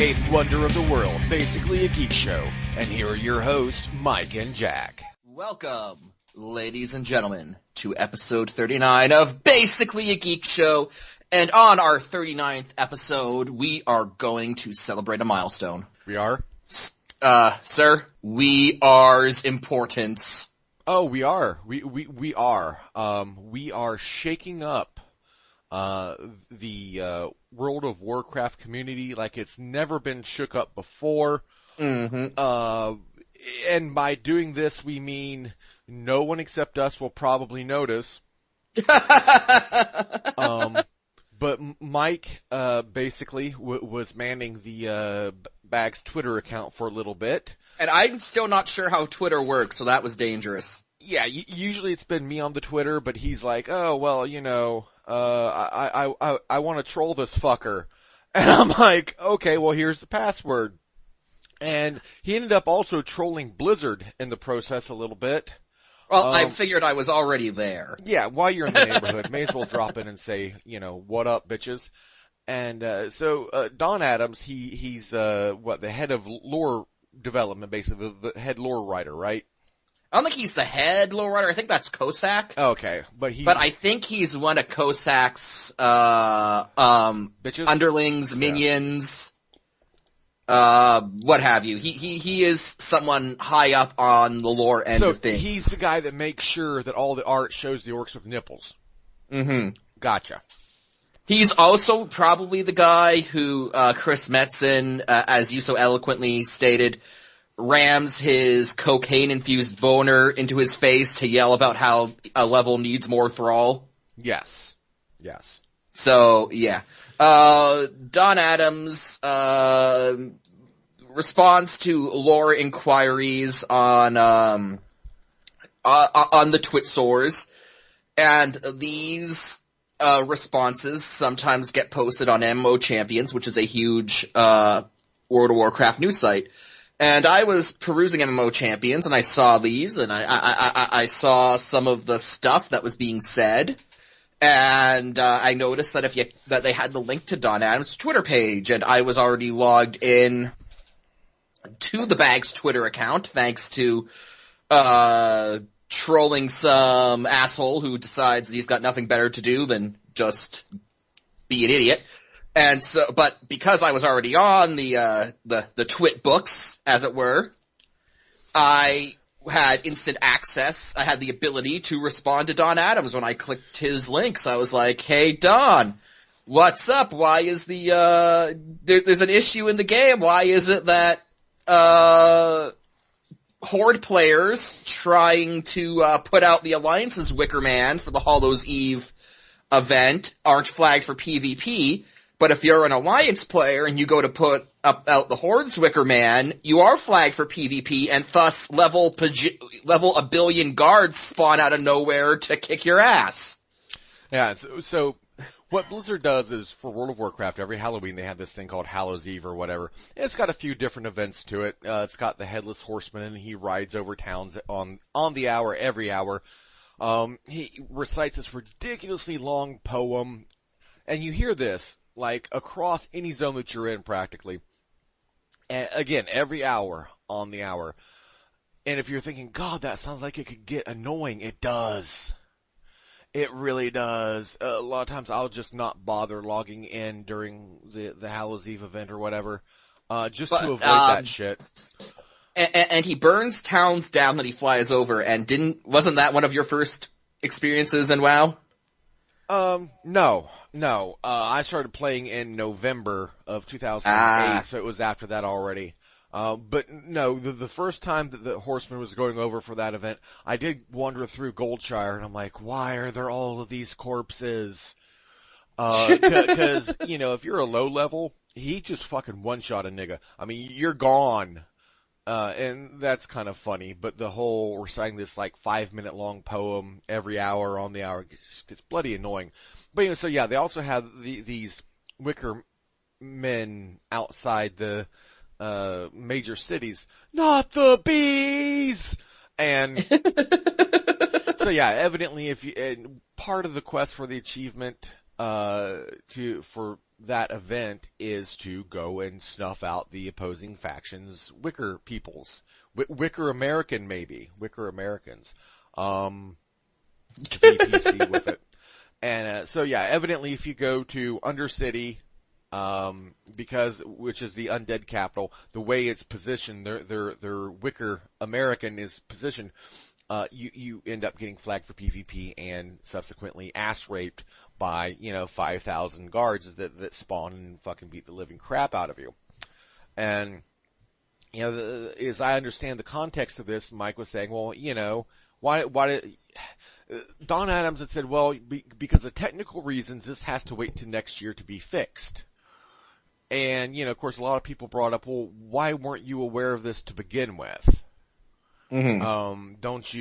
eighth wonder of the world, basically a geek show. And here are your hosts, Mike and Jack. Welcome, ladies and gentlemen, to episode 39 of Basically a Geek Show. And on our 39th episode, we are going to celebrate a milestone. We are? Sir, we are's importance. Oh, we are. We are. We are shaking up the World of Warcraft community like it's never been shook up before. Mm-hmm. And by doing this, we mean no one except us will probably notice. But Mike, basically was manning the Bag's Twitter account for a little bit. And I'm still not sure how Twitter works, so that was dangerous. Yeah, usually it's been me on the Twitter, but he's like, oh, well, you know, I want to troll this fucker. And I'm like, okay, well, here's the password. And he ended up also trolling Blizzard in the process a little bit. Well, I figured I was already there. Yeah, while you're in the neighborhood, may as well drop in and say, you know, what up, bitches? And, so, Don Adams, he's, the head of lore development, basically, the head lore writer, right? I don't think he's the head lore writer. I think that's Cossack. Okay, but I think he's one of Cossack's, bitches? underlings, minions, what have you. He is someone high up on the lore end of things. So he's the guy that makes sure that all the art shows the orcs with nipples. Mm-hmm. Gotcha. He's also probably the guy who, Chris Metzen, as you so eloquently stated, rams his cocaine-infused boner into his face to yell about how a level needs more thrall. Yes. So, yeah. Don Adams, responds to lore inquiries on the Twitsors, and these, responses sometimes get posted on MMO Champions, which is a huge, World of Warcraft news site. And I was perusing MMO Champions, and I saw these, and I saw some of the stuff that was being said, and I noticed that that they had the link to Don Adams' Twitter page, and I was already logged in to the Bag's Twitter account, thanks to trolling some asshole who decides he's got nothing better to do than just be an idiot. And so, but because I was already on the twit books, as it were, I had instant access. I had the ability to respond to Don Adams when I clicked his links. I was like, hey Don, what's up? Why is there's an issue in the game. Why is it that, Horde players trying to, put out the Alliance's Wicker Man for the Hallows Eve event aren't flagged for PvP? But if you're an Alliance player and you go to put out the Horde's Wicker Man, you are flagged for PvP, and thus level a billion guards spawn out of nowhere to kick your ass. Yeah, so what Blizzard does is, for World of Warcraft, every Halloween they have this thing called Hallows Eve or whatever. It's got a few different events to it. It's got the Headless Horseman, and he rides over towns on the hour, every hour. He recites this ridiculously long poem, and you hear this like across any zone that you're in practically. And again, every hour on the hour. And if you're thinking, God, that sounds like it could get annoying, it does. It really does. A lot of times I'll just not bother logging in during the Hallows Eve event or whatever, just to avoid that shit. And he burns towns down that he flies over, and wasn't that one of your first experiences in WoW? No. I started playing in November of 2008, so it was after that already. But no, the first time that the Horseman was going over for that event, I did wander through Goldshire, and I'm like, why are there all of these corpses? Cause, you know, if you're a low level, he just fucking one-shot a nigga. I mean, you're gone. And that's kind of funny, but the whole reciting this like 5-minute long poem every hour on the hour, it's bloody annoying. But you know, so yeah, they also have these wicker men outside the major cities. Not the bees! And so yeah, evidently part of the quest for the achievement for that event is to go and snuff out the opposing factions, Wicker peoples, Wicker American maybe, Wicker Americans, to be PC with it. And so yeah, evidently if you go to Undercity, which is the undead capital, the way it's positioned, their Wicker American is positioned, you end up getting flagged for PvP and subsequently ass raped by, 5,000 guards that spawn and fucking beat the living crap out of you. And, as I understand the context of this, Mike was saying, well, why did, Don Adams had said, well, because of technical reasons, this has to wait till next year to be fixed. And, of course, a lot of people brought up, well, why weren't you aware of this to begin with? Mm-hmm. Don't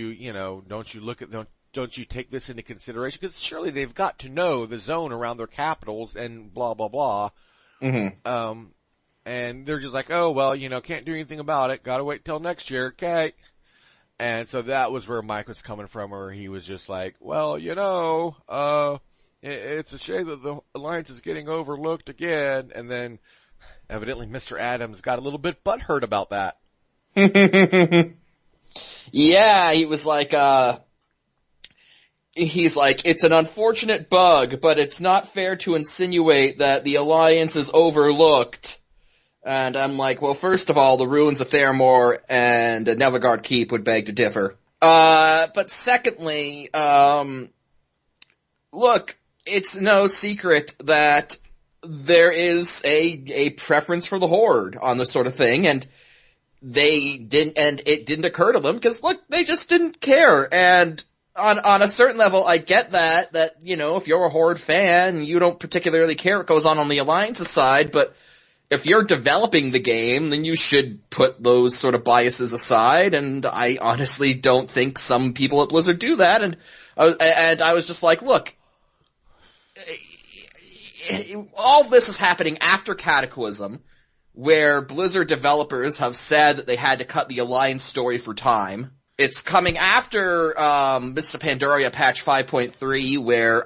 you take this into consideration? Because surely they've got to know the zone around their capitals and blah, blah, blah. Mm-hmm. And they're just like, oh, well, can't do anything about it. Gotta wait till next year. Okay. And so that was where Mike was coming from, where he was just like, well, it's a shame that the Alliance is getting overlooked again. And then evidently Mr. Adams got a little bit butthurt about that. Yeah, he was like, it's an unfortunate bug, but it's not fair to insinuate that the Alliance is overlooked. And I'm like, well, first of all, the ruins of Theramore and Nelagard Keep would beg to differ. But secondly, look, it's no secret that there is a preference for the Horde on this sort of thing, and it didn't occur to them, because look, they just didn't care. And on a certain level, I get that, if you're a Horde fan, you don't particularly care what goes on the Alliance's side, but if you're developing the game, then you should put those sort of biases aside, and I honestly don't think some people at Blizzard do that, and I was just like, look, all this is happening after Cataclysm, where Blizzard developers have said that they had to cut the Alliance story for time. It's coming after Mists of Pandaria patch 5.3, where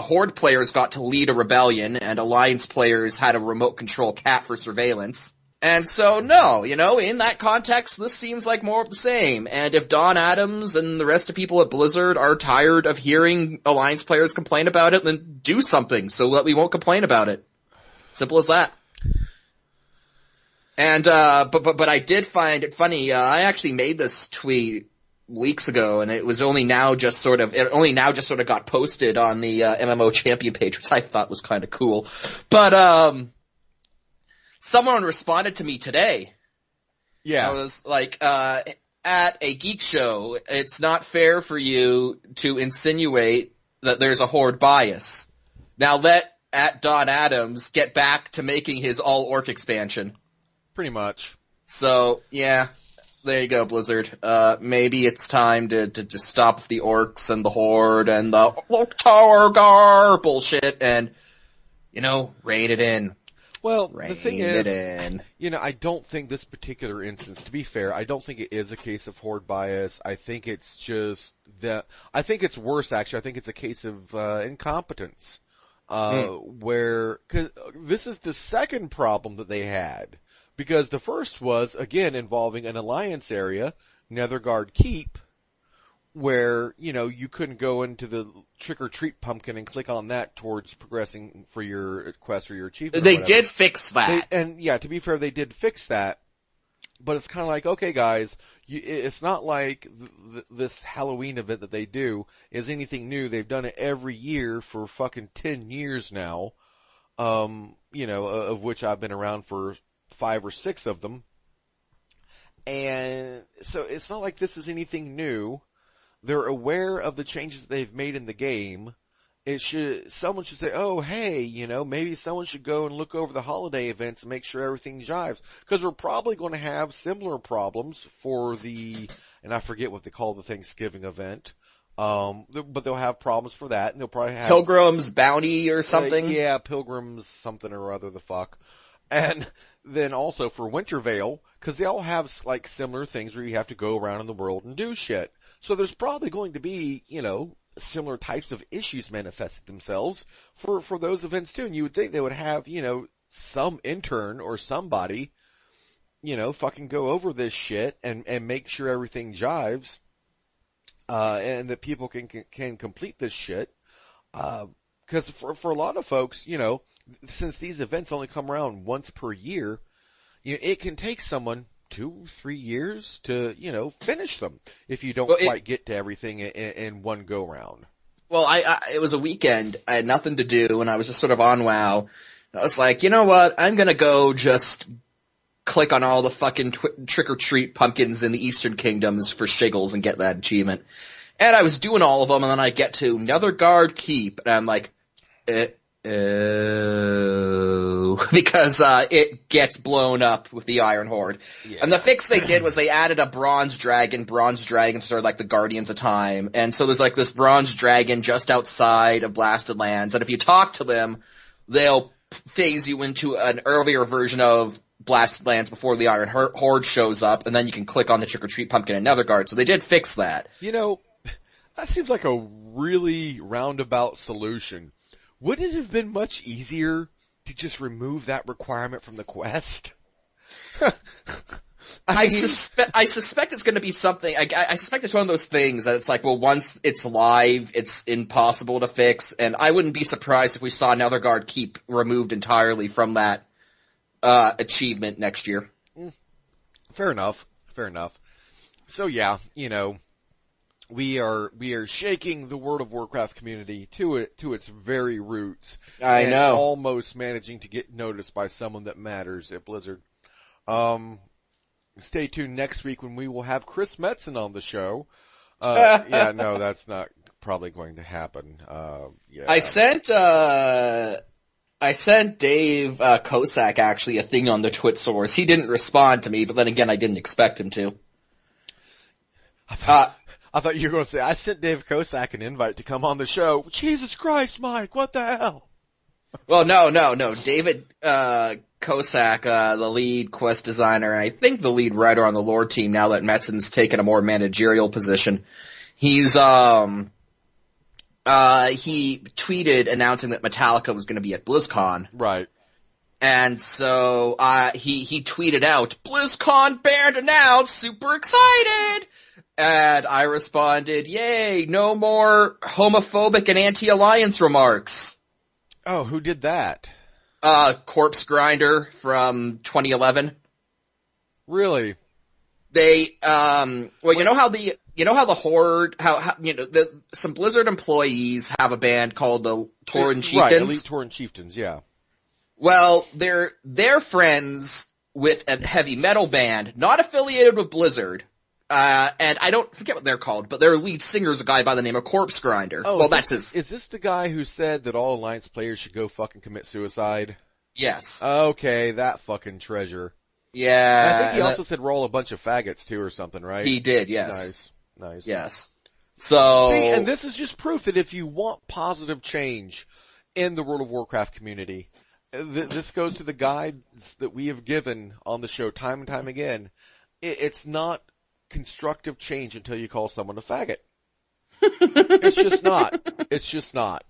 Horde players got to lead a rebellion, and Alliance players had a remote control cat for surveillance. And so, no, in that context, this seems like more of the same. And if Don Adams and the rest of people at Blizzard are tired of hearing Alliance players complain about it, then do something so that we won't complain about it. Simple as that. And, but I did find it funny, I actually made this tweet weeks ago, and it only now just sort of got posted on the, MMO champion page, which I thought was kinda cool. But, someone responded to me today. Yeah. I was like, at a Geek Show, it's not fair for you to insinuate that there's a Horde bias. Now let Don Adams get back to making his all-orc expansion. Pretty much. So, yeah, there you go, Blizzard. Maybe it's time to just stop the orcs and the Horde and the Tower Gar bullshit and, rein it in. Well, the thing is, I I don't think this particular instance, to be fair, I don't think it is a case of Horde bias. I think it's just I think it's worse, actually. I think it's a case of, incompetence. Cause this is the second problem that they had. Because the first was, again, involving an Alliance area, Netherguard Keep, where, you couldn't go into the trick-or-treat pumpkin and click on that towards progressing for your quest or your achievement. They did fix that. To be fair, they did fix that. But it's kind of like, okay, guys, it's not like this Halloween event that they do is anything new. They've done it every year for fucking 10 years now, of which I've been around for 5 or 6 of them. And so it's not like this is anything new. They're aware of the changes they've made in the game. Someone should say, oh, hey, maybe someone should go and look over the holiday events and make sure everything jives. Because we're probably going to have similar problems for and I forget what they call the Thanksgiving event. But they'll have problems for that, and they'll probably have Pilgrim's Bounty or something. Yeah, Pilgrim's something or other the fuck. And then also for Wintervale, because they all have similar things where you have to go around in the world and do shit. So there's probably going to be, similar types of issues manifested themselves for those events too. And you would think they would have, some intern or somebody, fucking go over this shit and make sure everything jives, and that people can complete this shit. Cause for a lot of folks, since these events only come around once per year, it can take someone 2-3 years to, finish them if you don't quite get to everything in one go round. Well, it was a weekend. I had nothing to do, and I was just sort of on WoW. I was like, you know what? I'm gonna go just click on all the fucking trick-or-treat pumpkins in the Eastern Kingdoms for shiggles and get that achievement. And I was doing all of them, and then I get to Netherguard Keep, and I'm like, because it gets blown up with the Iron Horde. Yeah. And the fix they did was they added a bronze dragon. Bronze dragons are like the guardians of time. And so there's like this bronze dragon just outside of Blasted Lands, and if you talk to them, they'll phase you into an earlier version of Blasted Lands before the Iron Horde shows up, and then you can click on the trick-or-treat pumpkin in Netherguard. So they did fix that. That seems like a really roundabout solution. Wouldn't it have been much easier to just remove that requirement from the quest? I suspect it's going to be something. I suspect it's one of those things that it's like, well, once it's live, it's impossible to fix, and I wouldn't be surprised if we saw Netherguard Keep removed entirely from that achievement next year. Fair enough. So yeah, we are shaking the World of Warcraft community to its very roots. I know. Almost managing to get noticed by someone that matters at Blizzard. Stay tuned next week when we will have Chris Metzen on the show. Yeah, no, that's not probably going to happen. Yeah. I sent Dave Kosak actually a thing on the Twit source. He didn't respond to me, but then again, I didn't expect him to. I thought you were going to say, I sent Dave Kosak an invite to come on the show. Jesus Christ, Mike, what the hell? Well, no. David Kosak, the lead quest designer, and I think the lead writer on the lore team now that Metzen's taken a more managerial position. He tweeted announcing that Metallica was going to be at BlizzCon. Right. And so, he tweeted out, BlizzCon band announced, super excited! And I responded, yay, no more homophobic and anti-alliance remarks. Oh, who did that? Corpse Grinder from 2011. Really? They, you know how the Horde, some Blizzard employees have a band called the Tauren Chieftains? Right, Elite Tauren Chieftains, yeah. Well, they're friends with a heavy metal band, not affiliated with Blizzard. And I don't forget what they're called, but their lead singer is a guy by the name of Corpse Grinder. Oh, well, that's his. Is this the guy who said that all Alliance players should go fucking commit suicide? Yes. Okay, that fucking treasure. Yeah. And I think he also said we're all a bunch of faggots too or something, right? He did, yes. Nice. Yes. So. See, and this is just proof that if you want positive change in the World of Warcraft community, this goes to the guides that we have given on the show time and time again. It's not constructive change until you call someone a faggot. It's just not. It's just not.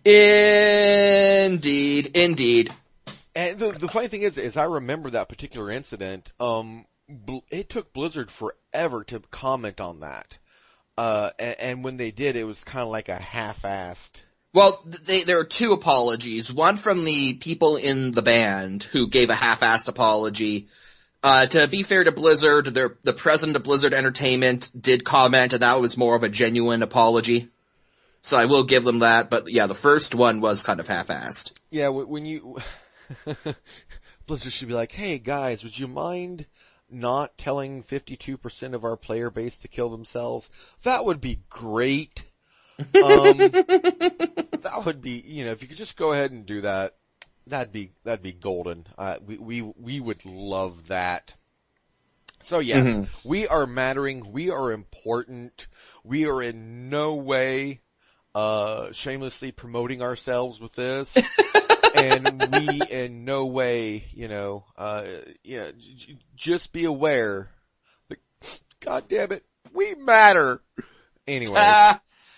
Indeed. And the funny thing is I remember that particular incident. It took Blizzard forever to comment on that. And when they did, it was kind of like a half-assed. Well, there are two apologies. One from the people in the band who gave a half-assed apology. To be fair to Blizzard, the president of Blizzard Entertainment did comment, and that was more of a genuine apology. So I will give them that, but yeah, the first one was kind of half-assed. Yeah, when you... Blizzard should be like, hey guys, would you mind not telling 52% of our player base to kill themselves? That would be great. That would be, if you could just go ahead and do that. That'd be golden. We would love that. So yes, we are mattering. We are important. We are in no way, shamelessly promoting ourselves with this. And we in no way, just be aware that, God damn it, we matter. Anyway.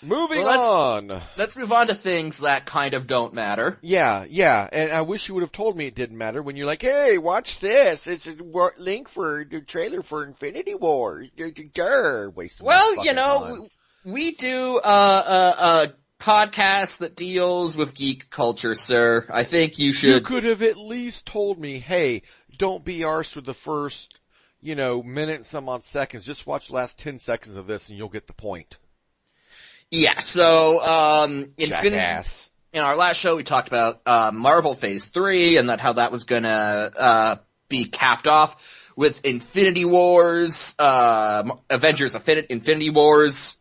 Moving on. Let's move on to things that kind of don't matter. Yeah, and I wish you would have told me it didn't matter when you're like, hey, watch this. It's a link for the trailer for Infinity War. Wasting Well, time. we do a podcast that deals with geek culture, sir. I think you should... You could have at least told me, hey, don't be arsed with the first, minute and some odd seconds. Just watch the last 10 seconds of this and you'll get the point. Yeah, so, Jackass. In our last show we talked about, Marvel Phase 3 and how that was gonna, be capped off with Infinity Wars, Avengers Infinity Wars,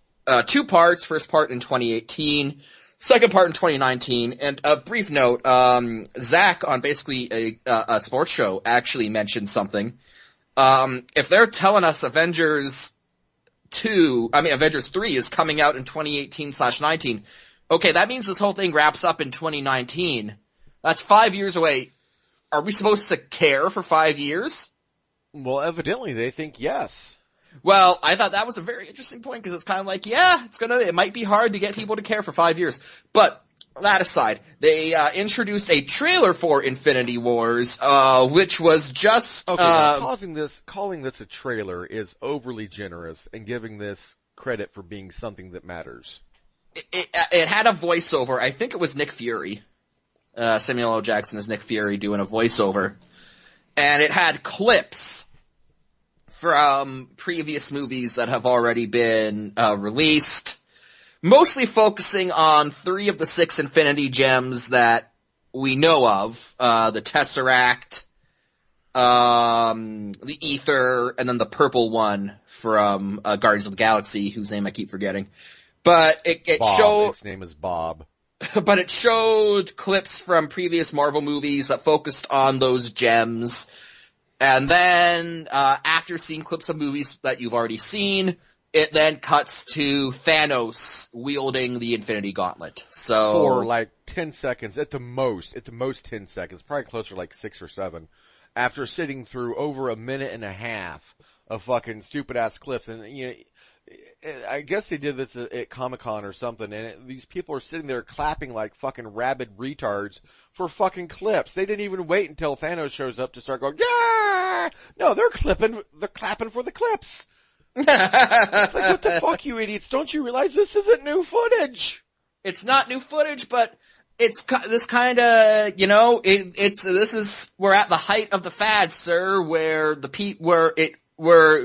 2 parts, first part in 2018, second part in 2019, and a brief note, Zach on basically a sports show actually mentioned something. If they're telling us Avengers 3 is coming out in 2018/19. Okay, that means this whole thing wraps up in 2019. That's 5 years away. Are we supposed to care for 5 years? Well, evidently they think yes. Well, I thought that was a very interesting point because it's kind of like, yeah, it might be hard to get people to care for 5 years. But that aside, they introduced a trailer for Infinity Wars, which was just calling this a trailer is overly generous and giving this credit for being something that matters. It had a voiceover. I think it was Nick Fury. Samuel L. Jackson is Nick Fury doing a voiceover. And it had clips from previous movies that have already been released. Mostly focusing on 3 of the 6 Infinity Gems that we know of. The Tesseract, the Ether, and then the purple one from Guardians of the Galaxy, whose name I keep forgetting. But it showed... Its name is Bob. But it showed clips from previous Marvel movies that focused on those gems. And then, after seeing clips of movies that you've already seen, it then cuts to Thanos wielding the Infinity Gauntlet. So for like 10 seconds, at the most 10 seconds, probably closer to like 6 or 7, after sitting through over a minute and a half of fucking stupid ass clips. And I guess they did this at Comic-Con or something, and these people are sitting there clapping like fucking rabid retards for fucking clips. They didn't even wait until Thanos shows up to start going, yeah! No, they're clapping for the clips. It's like, what the fuck, you idiots? Don't you realize this isn't new footage? It's not new footage, but it's this kind of, we're at the height of the fad, sir, where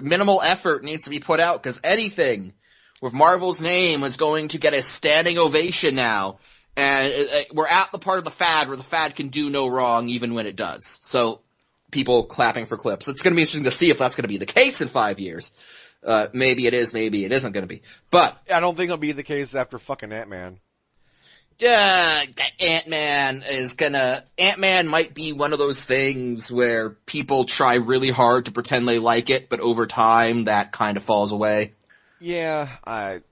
minimal effort needs to be put out, because anything with Marvel's name is going to get a standing ovation now. And we're at the part of the fad where the fad can do no wrong even when it does. So, people clapping for clips. It's going to be interesting to see if that's going to be the case in 5 years. Maybe it is, maybe it isn't going to be. But I don't think it'll be the case after fucking Ant-Man. Ant-Man might be one of those things where people try really hard to pretend they like it, but over time that kind of falls away. Yeah, I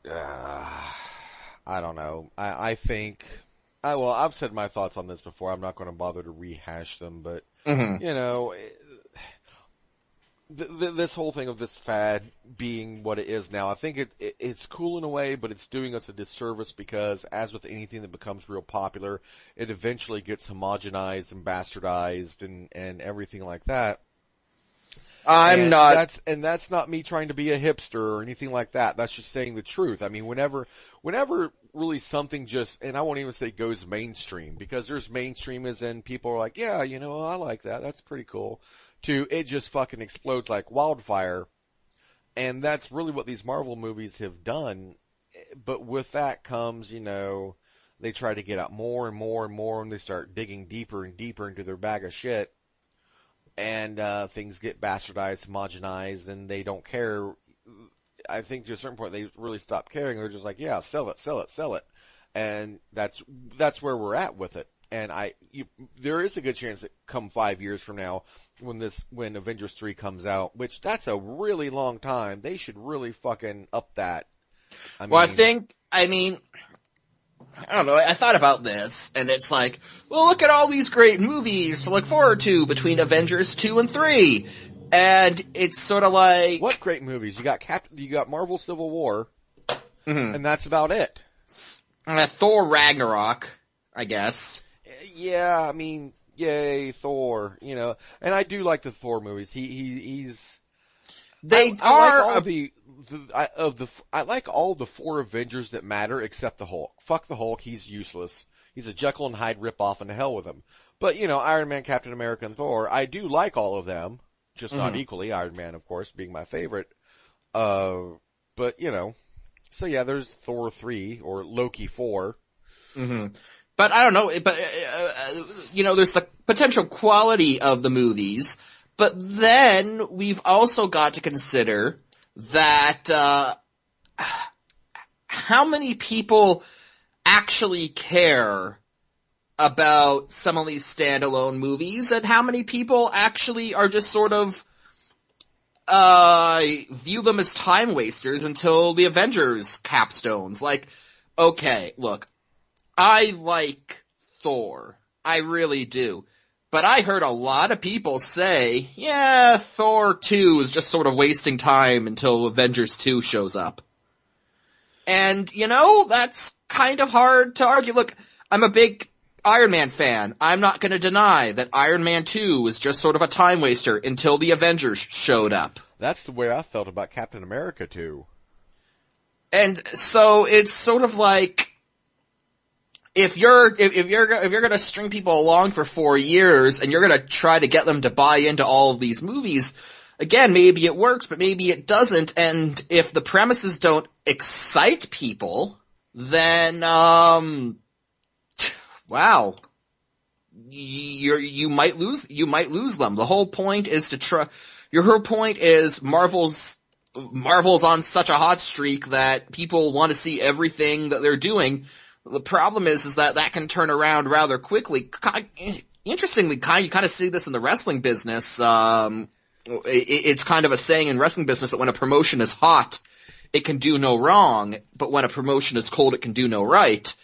don't know. I think, I've said my thoughts on this before. I'm not going to bother to rehash them, but, this whole thing of this fad being what it is now, I think it's cool in a way, but it's doing us a disservice because, as with anything that becomes real popular, it eventually gets homogenized and bastardized and everything like that. That's not me trying to be a hipster or anything like that. That's just saying the truth. I mean, whenever really something just, and I won't even say goes mainstream, because there's mainstream as in people are like, yeah, I like that. That's pretty cool. To it just fucking explodes like wildfire. And that's really what these Marvel movies have done. But with that comes, they try to get out more and more and more, and they start digging deeper and deeper into their bag of shit. And things get bastardized, homogenized, and they don't care. I think to a certain point they really stop caring. They're just like, yeah, sell it. And that's where we're at with it. And there is a good chance that come 5 years from now, when Avengers 3 comes out, which that's a really long time, they should really fucking up that. I don't know, I thought about this, and it's like, well, look at all these great movies to look forward to between Avengers 2 and 3. And it's sort of like... What great movies? You got Marvel Civil War, and that's about it. Thor Ragnarok, I guess. Yeah, I mean, yay, Thor, you know. And I do like the Thor movies. He's... They I like all the 4 Avengers that matter except the Hulk. Fuck the Hulk, he's useless. He's a Jekyll and Hyde ripoff, and to hell with him. But, you know, Iron Man, Captain America, and Thor, I do like all of them. Just not equally. Iron Man, of course, being my favorite. But, you know. So yeah, there's Thor 3, or Loki 4. But I don't know, you know, there's the potential quality of the movies, but then we've also got to consider that, how many people actually care about some of these standalone movies, and how many people actually are just sort of, view them as time wasters until the Avengers capstones. Like, okay, look, I like Thor. I really do. But I heard a lot of people say, yeah, Thor 2 is just sort of wasting time until Avengers 2 shows up. And, you know, that's kind of hard to argue. Look, I'm a big Iron Man fan. I'm not gonna deny that Iron Man 2 was just sort of a time waster until the Avengers showed up. That's the way I felt about Captain America 2. And so it's sort of like, if you're gonna string people along for 4 years and you're gonna try to get them to buy into all of these movies, again, maybe it works, but maybe it doesn't. And if the premises don't excite people, then wow, you might lose them. The whole point is to try. Your whole point is Marvel's on such a hot streak that people want to see everything that they're doing. The problem is that can turn around rather quickly. Interestingly, you kind of see this in the wrestling business. It's kind of a saying in wrestling business that when a promotion is hot, it can do no wrong, but when a promotion is cold, it can do no right.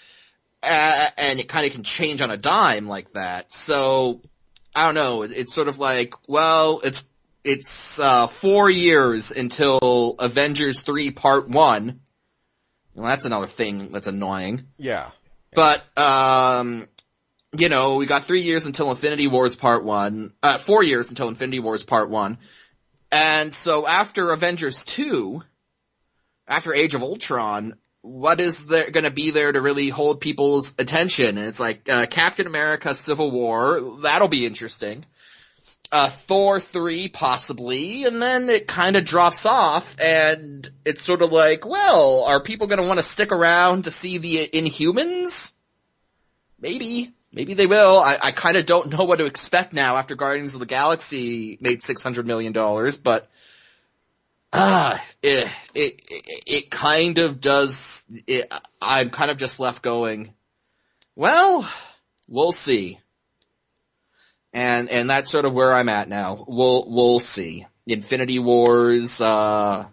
And it kind of can change on a dime like that. So, I don't know, it's sort of like, well, it's 4 years until Avengers 3 Part 1. Well, that's another thing that's annoying. Yeah. But, you know, we got 3 years until Infinity Wars Part 1, 4 years until Infinity Wars Part 1. And so after Avengers 2, after Age of Ultron, what is there gonna be there to really hold people's attention? And it's like, Captain America Civil War, that'll be interesting. Thor 3, possibly, and then it kinda drops off, and it's sort of like, well, are people gonna wanna stick around to see the Inhumans? Maybe. Maybe they will. I kinda don't know what to expect now after Guardians of the Galaxy made $600 million, but, it kind of does, I'm kind of just left going, well, we'll see. And that's sort of where I'm at now. We'll see. Infinity Wars, I'm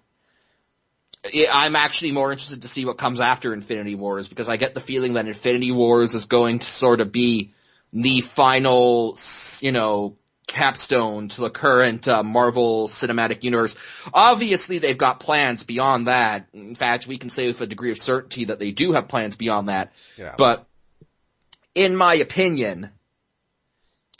actually more interested to see what comes after Infinity Wars, because I get the feeling that Infinity Wars is going to sort of be the final, you know, capstone to the current Marvel Cinematic Universe. Obviously, they've got plans beyond that. In fact, we can say with a degree of certainty that they do have plans beyond that. Yeah. But, in my opinion,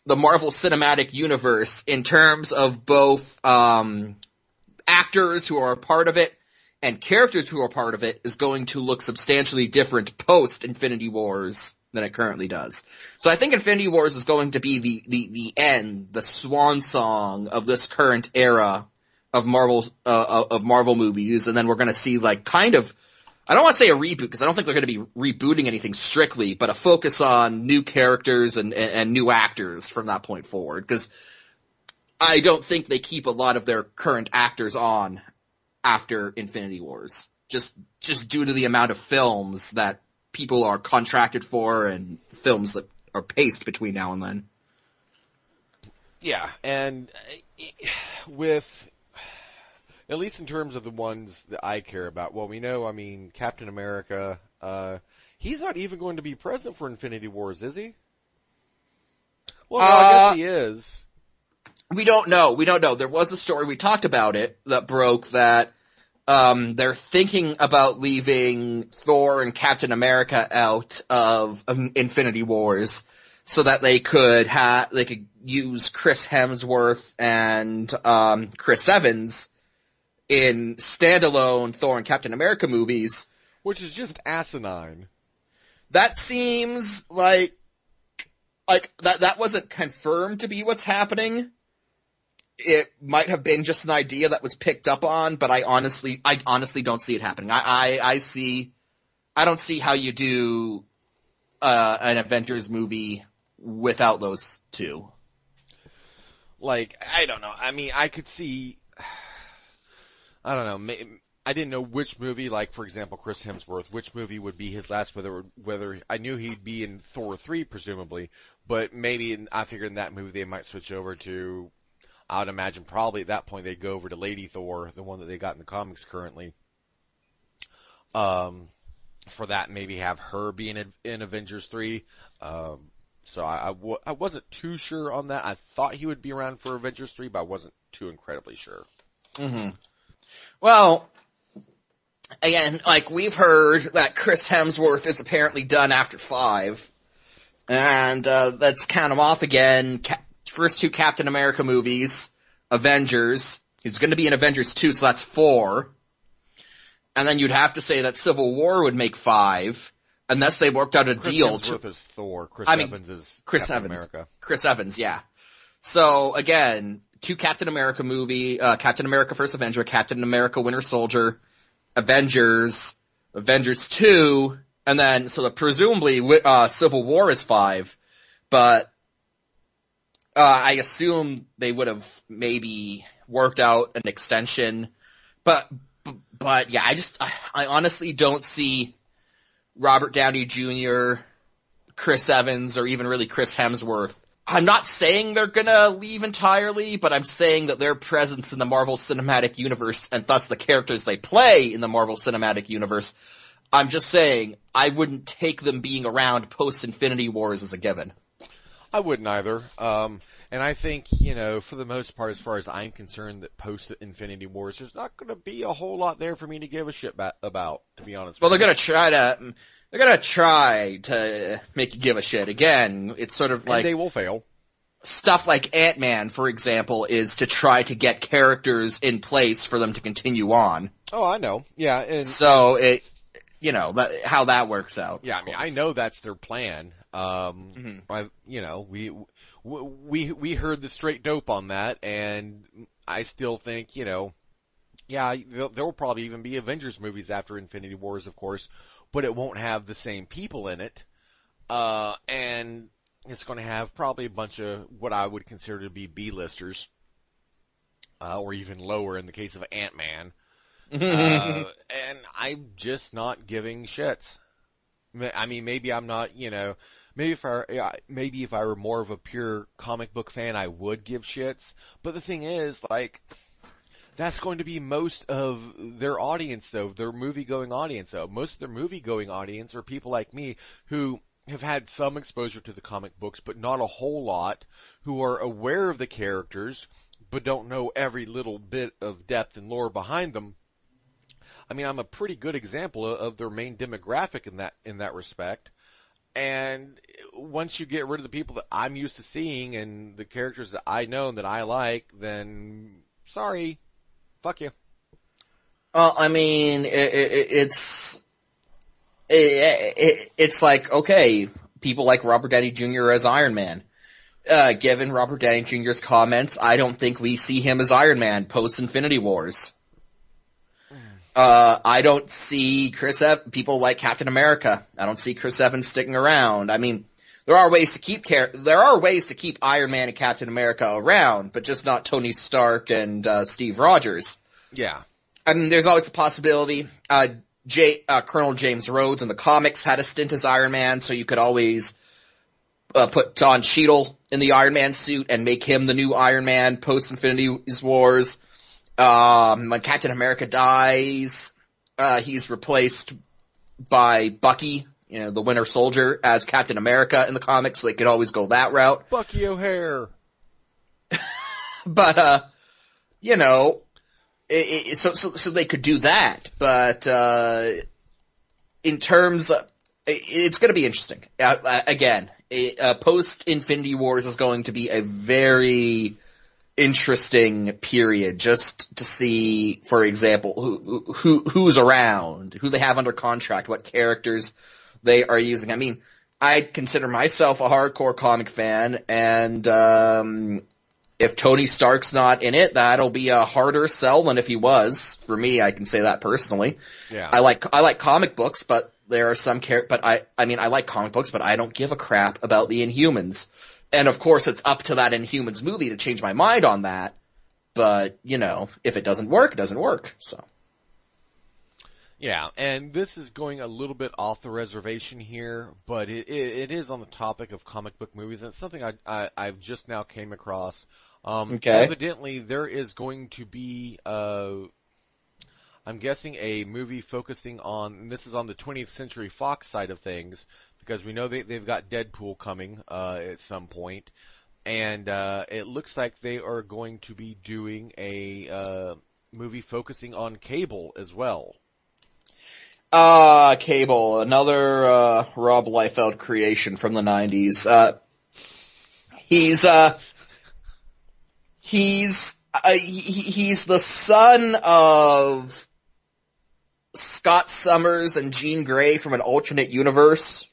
the Marvel Cinematic Universe, in terms of both actors who are a part of it and characters who are part of it, is going to look substantially different post-Infinity Wars than it currently does. So I think Infinity Wars is going to be the end, the swan song of this current era of Marvel movies, and then we're gonna see like kind of, I don't want to say a reboot, because I don't think they're going to be rebooting anything strictly, but a focus on new characters and new actors from that point forward, because I don't think they keep a lot of their current actors on after Infinity Wars, just due to the amount of films that people are contracted for and films that are paced between now and then. Yeah, and with, at least in terms of the ones that I care about, well, we know, I mean, Captain America, he's not even going to be present for Infinity Wars, is he? Well, no, I guess he is. We don't know. There was a story, we talked about it, that broke that they're thinking about leaving Thor and Captain America out of Infinity Wars so that they could use Chris Hemsworth and Chris Evans in standalone Thor and Captain America movies. Which is just asinine. That seems like that wasn't confirmed to be what's happening. It might have been just an idea that was picked up on, but I honestly don't see it happening. I don't see how you do an Avengers movie without those two. Like, I don't know. I mean, I could see, I don't know, I didn't know which movie, like, for example, Chris Hemsworth, which movie would be his last, whether I knew he'd be in Thor 3, presumably, but maybe I figured in that movie they might switch over to, I would imagine probably at that point they'd go over to Lady Thor, the one that they got in the comics currently. For that, maybe have her be in Avengers 3. So I wasn't too sure on that. I thought he would be around for Avengers 3, but I wasn't too incredibly sure. Mm-hmm. Well, again, like, we've heard that Chris Hemsworth is apparently done after 5. And, let's count him off again. First 2 Captain America movies, Avengers. He's gonna be in Avengers 2, so that's 4. And then you'd have to say that Civil War would make 5, unless they worked out a deal. Chris Hemsworth is Thor. Evans is Captain America. Chris Evans, yeah. So, again, 2 Captain America movie, Captain America First Avenger, Captain America Winter Soldier, Avengers 2, and then, so presumably, Civil War is 5, but, I assume they would have maybe worked out an extension, but yeah, I honestly don't see Robert Downey Jr., Chris Evans, or even really Chris Hemsworth. I'm not saying they're gonna leave entirely, but I'm saying that their presence in the Marvel Cinematic Universe, and thus the characters they play in the Marvel Cinematic Universe, I'm just saying, I wouldn't take them being around post-Infinity Wars as a given. I wouldn't either. And I think, for the most part, as far as I'm concerned, that post-Infinity Wars, there's not going to be a whole lot there for me to give a shit about, to be honest. Well, they're going to try to make you give a shit. Again, it's sort of like... And they will fail. Stuff like Ant-Man, for example, is to try to get characters in place for them to continue on. Oh, I know. Yeah. And so how that works out. Yeah, I mean, I know that's their plan. We heard the straight dope on that, and I still think, yeah, there will probably even be Avengers movies after Infinity Wars, of course, but it won't have the same people in it, and it's going to have probably a bunch of what I would consider to be B-listers, or even lower in the case of Ant-Man, and I'm just not giving shits. I mean, maybe I'm not, maybe if I were more of a pure comic book fan, I would give shits. But the thing is, like, that's going to be most of their audience, though, their movie-going audience, though. Most of their movie-going audience are people like me who have had some exposure to the comic books, but not a whole lot, who are aware of the characters, but don't know every little bit of depth and lore behind them. I mean, I'm a pretty good example of their main demographic in that respect. And once you get rid of the people that I'm used to seeing and the characters that I know and that I like, then sorry, fuck you. Well, I mean, it's like, okay, people like Robert Downey Jr. as Iron Man. Given Robert Downey Jr.'s comments, I don't think we see him as Iron Man post-Infinity Wars. I don't see people like Captain America. I don't see Chris Evans sticking around. I mean, there are ways to keep Iron Man and Captain America around, but just not Tony Stark and Steve Rogers. Yeah. I mean, there's always a possibility. Colonel James Rhodes in the comics had a stint as Iron Man, so you could always put Don Cheadle in the Iron Man suit and make him the new Iron Man post-Infinity Wars. When Captain America dies, he's replaced by Bucky, the Winter Soldier, as Captain America in the comics, so they could always go that route. Bucky O'Hare. But, So they could do that, but in terms of, it's going to be interesting. Again, post Infinity Wars is going to be a very interesting period, just to see, for example, who's around, who they have under contract, what characters they are using. I mean, I consider myself a hardcore comic fan, and if Tony Stark's not in it, that'll be a harder sell than if he was. For me, I can say that personally. Yeah. I like comic books, but there are some but I like comic books, but I don't give a crap about the Inhumans. And of course, it's up to that Inhumans movie to change my mind on that. But, if it doesn't work, it doesn't work, so. Yeah, and this is going a little bit off the reservation here, but it is on the topic of comic book movies, and it's something I've just now came across. Okay. Evidently, there is going to be, I'm guessing, a movie focusing on, and this is on the 20th Century Fox side of things, because we know they've got Deadpool coming at some point, and it looks like they are going to be doing a movie focusing on Cable as well. Cable, another Rob Liefeld creation from the 90s. He's the son of Scott Summers and Jean Grey from an alternate universe.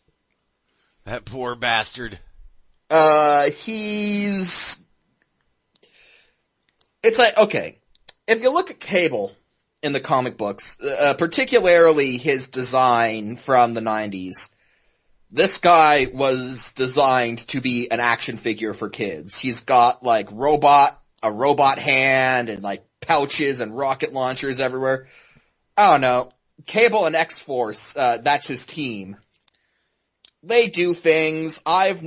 That poor bastard. It's like, okay, if you look at Cable in the comic books, particularly his design from the 90s, this guy was designed to be an action figure for kids. He's got, like, a robot hand and, like, pouches and rocket launchers everywhere. I don't know. Cable and X-Force, that's his team. They do things. I've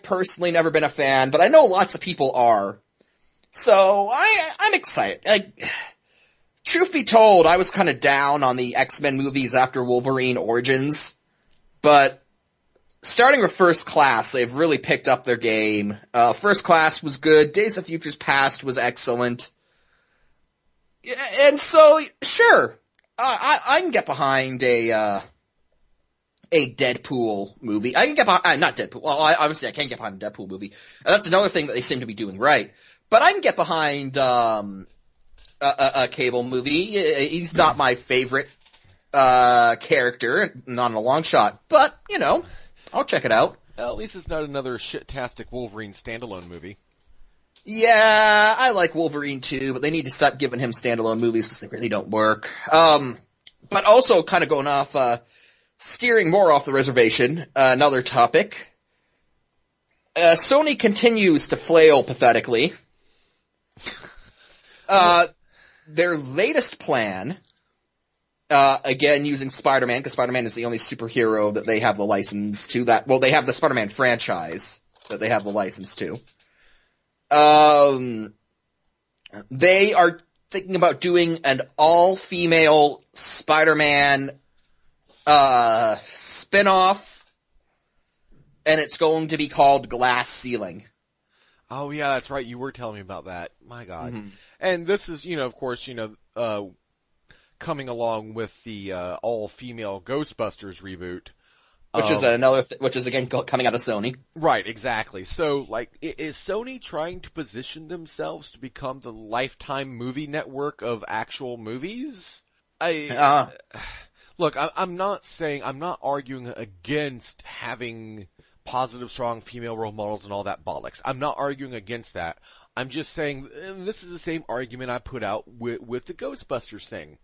personally never been a fan, but I know lots of people are. So, I'm excited. Like, truth be told, I was kind of down on the X-Men movies after Wolverine Origins, but starting with First Class, they've really picked up their game. First Class was good. Days of Futures Past was excellent. And so, sure, I can get behind a Deadpool movie. I can get behind, not Deadpool, well, obviously I can't get behind a Deadpool movie. That's another thing that they seem to be doing right. But I can get behind, a Cable movie. He's not my favorite, character, not in a long shot, but, I'll check it out. Well, at least it's not another shit-tastic Wolverine standalone movie. Yeah, I like Wolverine too, but they need to stop giving him standalone movies because they really don't work. But also kind of going off, steering more off the reservation, another topic. Sony continues to flail pathetically. Their latest plan, again using Spider-Man, because Spider-Man is the only superhero that they have the license to, they have the Spider-Man franchise that they have the license to. They are thinking about doing an all-female Spider-Man, spin-off, and it's going to be called Glass Ceiling. Oh yeah, that's right, you were telling me about that. My God. Mm-hmm. And this is, of course, coming along with the, all-female Ghostbusters reboot. Which is again coming out of Sony. Right, exactly. So, like, is Sony trying to position themselves to become the Lifetime movie network of actual movies? Look, I'm not arguing against having positive, strong female role models and all that bollocks. I'm not arguing against that. I'm just saying, this is the same argument I put out with the Ghostbusters thing.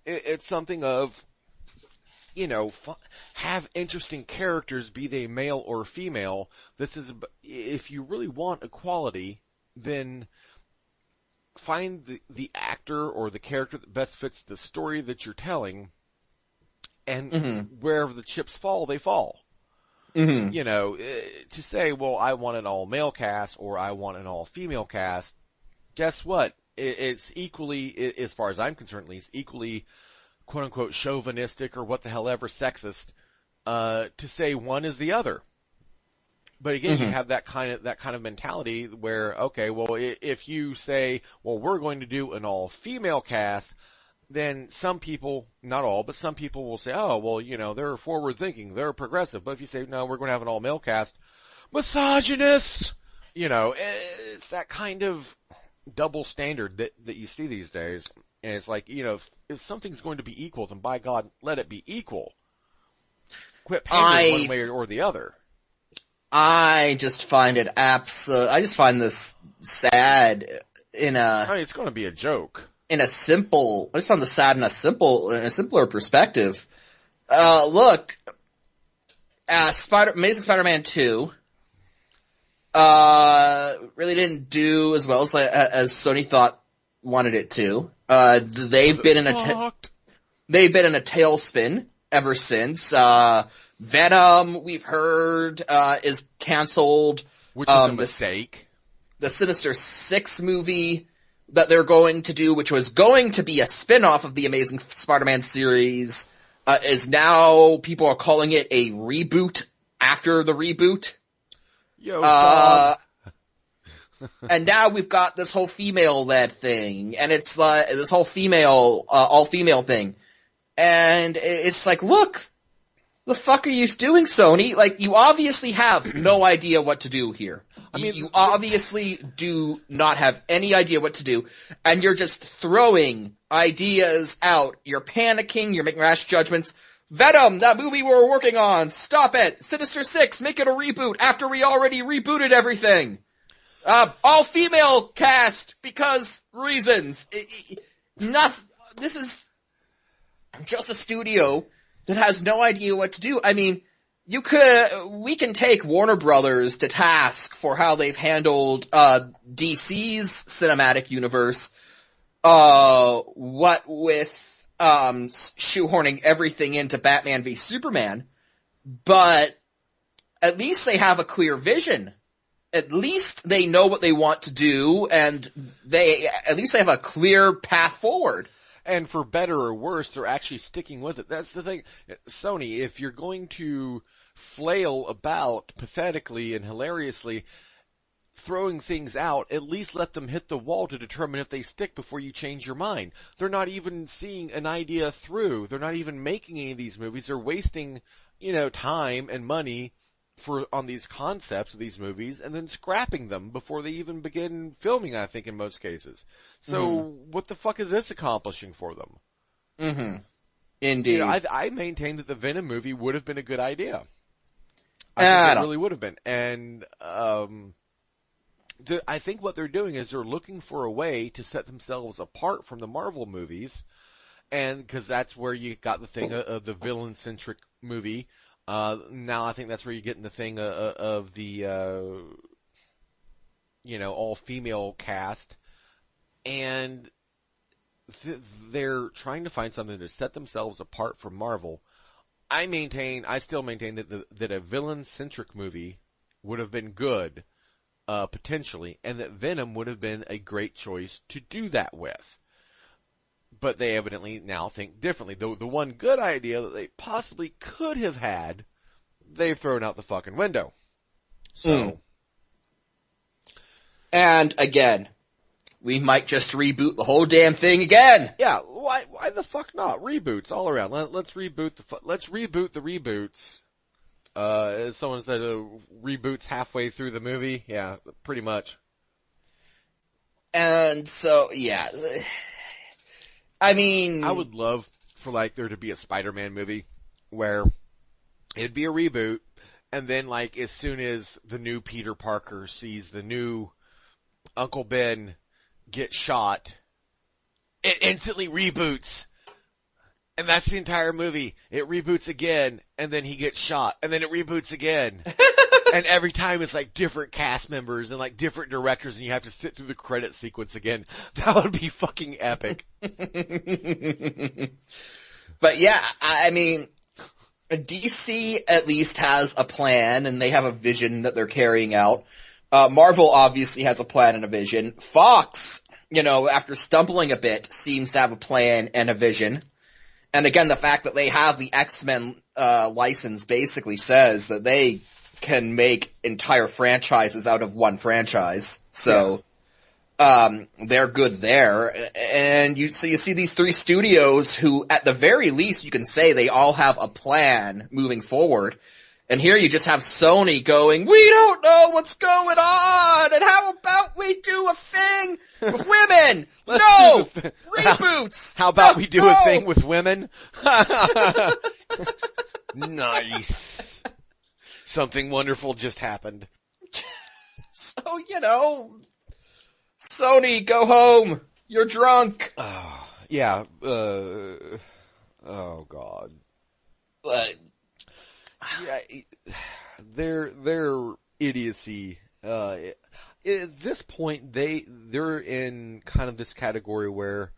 It's something of, have interesting characters, be they male or female. If you really want equality, then find the actor or the character that best fits the story that you're telling, and wherever the chips fall, they fall. Mm-hmm. To say, well, I want an all-male cast or I want an all-female cast, guess what? It's equally, as far as I'm concerned at least, equally quote-unquote chauvinistic or what the hell ever sexist, to say one is the other. But again, you have that kind of mentality where, okay, well, if you say, well, we're going to do an all-female cast, then some people, not all, but some people will say, oh, well, they're forward-thinking, they're progressive. But if you say, no, we're going to have an all-male cast, misogynists! It's that kind of double standard that you see these days. And it's like, if something's going to be equal, then by God, let it be equal. Quit pandering one way or the other. I just find it I just find this sad it's going to be a joke. I just find this sad in a simpler perspective. Look, Amazing Spider-Man 2, really didn't do as well as Sony thought wanted it to. They've been in a tailspin ever since. Venom, we've heard, is canceled. Which is a mistake. The Sinister Six movie that they're going to do, which was going to be a spin-off of the Amazing Spider-Man series, is now, people are calling it a reboot after the reboot. And now we've got this whole female-led thing, and it's like, this whole all-female thing. And it's like, look, the fuck are you doing, Sony? Like, you obviously have no idea what to do here. I mean, you obviously do not have any idea what to do, and you're just throwing ideas out. You're panicking, you're making rash judgments. Venom, that movie we're working on, stop it! Sinister Six, make it a reboot after we already rebooted everything! All-female cast, because reasons. This is just a studio that has no idea what to do. I mean, we can take Warner Brothers to task for how they've handled, DC's cinematic universe, what with, shoehorning everything into Batman v Superman, but at least they have a clear vision. At least they know what they want to do, and at least they have a clear path forward. And for better or worse, they're actually sticking with it. That's the thing. Sony, if you're going to flail about pathetically and hilariously throwing things out, at least let them hit the wall to determine if they stick before you change your mind. They're not even seeing an idea through. They're not even making any of these movies. They're wasting, time and money on these concepts of these movies and then scrapping them before they even begin filming, I think, in most cases. So what the fuck is this accomplishing for them? Mm-hmm. Indeed. I maintain that the Venom movie would have been a good idea. I think it really would have been. And I think what they're doing is they're looking for a way to set themselves apart from the Marvel movies, and because that's where you got the thing of the villain-centric movie. Now I think that's where you're getting the thing of the, all-female cast. And they're trying to find something to set themselves apart from Marvel. I still maintain that a villain-centric movie would have been good, potentially, and that Venom would have been a great choice to do that with. But they evidently now think differently. The one good idea that they possibly could have had, they've thrown out the fucking window. So. And again, we might just reboot the whole damn thing again. Yeah, why the fuck not? Reboots all around. Let's reboot the reboots. As someone said, reboots halfway through the movie. Yeah, pretty much. And so, yeah. I mean, I would love for there to be a Spider-Man movie where it'd be a reboot, and then as soon as the new Peter Parker sees the new Uncle Ben get shot, it instantly reboots. And that's the entire movie. It reboots again, and then he gets shot, and then it reboots again. And every time it's different cast members and different directors, and you have to sit through the credit sequence again. That would be fucking epic. But yeah, I mean, DC at least has a plan, and they have a vision that they're carrying out. Marvel obviously has a plan and a vision. Fox, after stumbling a bit, seems to have a plan and a vision. And again, the fact that they have the X-Men license basically says that they can make entire franchises out of one franchise. So, they're good there. And you see these three studios who, at the very least, you can say they all have a plan moving forward. And here you just have Sony going, we don't know what's going on, and how about we do a thing with women? No! Reboots! How about we do a thing with women? Nice. Something wonderful just happened. So, Sony, go home. You're drunk. Yeah, oh god. Yeah, their idiocy. At this point, they're in kind of this category where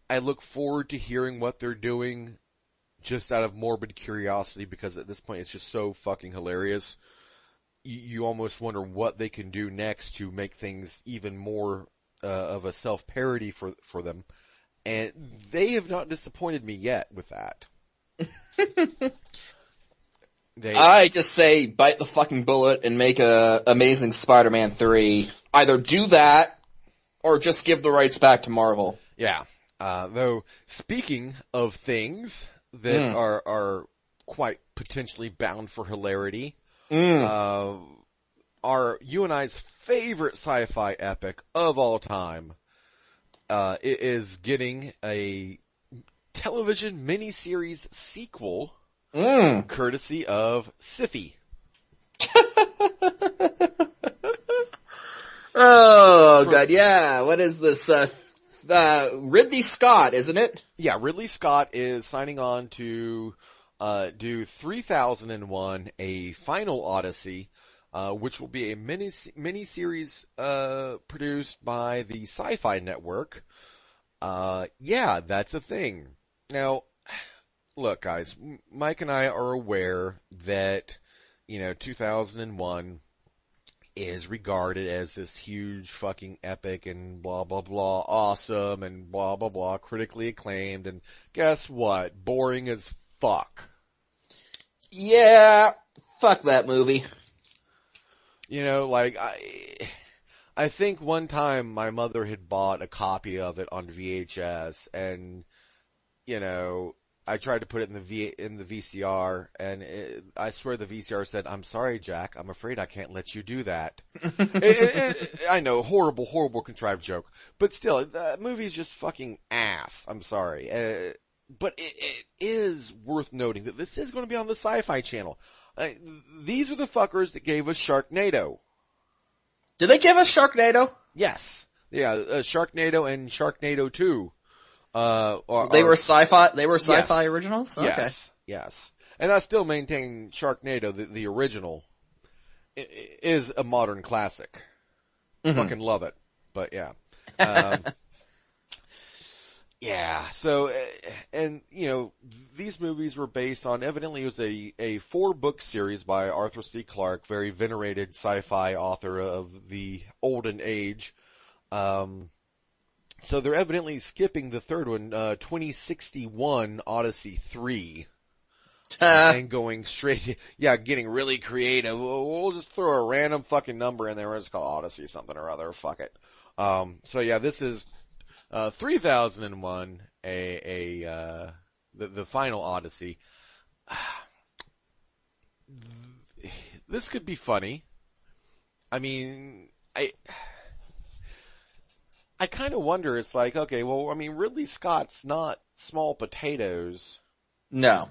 I look forward to hearing what they're doing, just out of morbid curiosity, because at this point it's just so fucking hilarious. You almost wonder what they can do next to make things even more of a self-parody for them, and they have not disappointed me yet with that. I just say bite the fucking bullet and make a Amazing Spider-Man 3. Either do that, or just give the rights back to Marvel. Yeah. Though, speaking of things that are quite potentially bound for hilarity, you and I's favorite sci-fi epic of all time, is getting a television miniseries sequel, courtesy of SyPhy. Oh, God, yeah. What is this? Ridley Scott, isn't it? Yeah, Ridley Scott is signing on to do 3001, a Final Odyssey, which will be a miniseries produced by the SyPhy network. Yeah, that's a thing. Now, look, guys, Mike and I are aware that, 2001 is regarded as this huge fucking epic and blah, blah, blah, awesome and blah, blah, blah, critically acclaimed, and guess what? Boring as fuck. Yeah, fuck that movie. I think one time my mother had bought a copy of it on VHS, and, I tried to put it in the VCR, and I swear the VCR said, "I'm sorry, Jack. I'm afraid I can't let you do that." I know, horrible contrived joke, but still, the movie's just fucking ass. I'm sorry, but it is worth noting that this is going to be on the SyPhy channel. These are the fuckers that gave us Sharknado. Did they give us Sharknado? Yes, yeah, Sharknado and Sharknado 2. They were sci-fi. They were sci-fi originals. Okay. Yes. And I still maintain Sharknado, the original, is a modern classic. Fucking love it. But yeah, yeah. So, and these movies were based on. Evidently, it was a 4-book series by Arthur C. Clarke, very venerated sci-fi author of the olden age. So they're evidently skipping the third one, 2061 Odyssey 3. And going straight, getting really creative. We'll just throw a random fucking number in there and it's called Odyssey something or other. Fuck it. So yeah, this is, 3001, the Final Odyssey. This could be funny. I mean, I kind of wonder, it's like, okay, well, I mean, Ridley Scott's not small potatoes. No.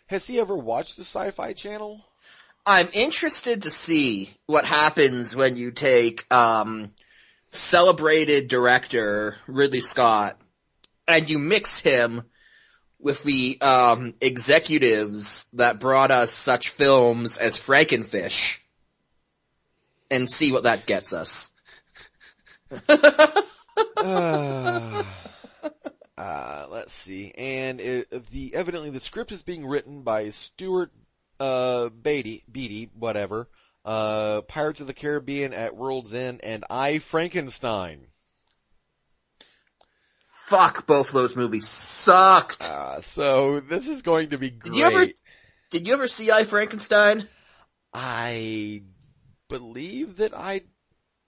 Has he ever watched the SyPhy channel? I'm interested to see what happens when you take, celebrated director Ridley Scott and you mix him with the, executives that brought us such films as Frankenfish and see what that gets us. Let's see. And evidently the script is being written by Stuart Beatty, whatever. Pirates of the Caribbean at World's End and I, Frankenstein. Fuck, both those movies sucked. So this is going to be great. Did you ever see I, Frankenstein? I believe that I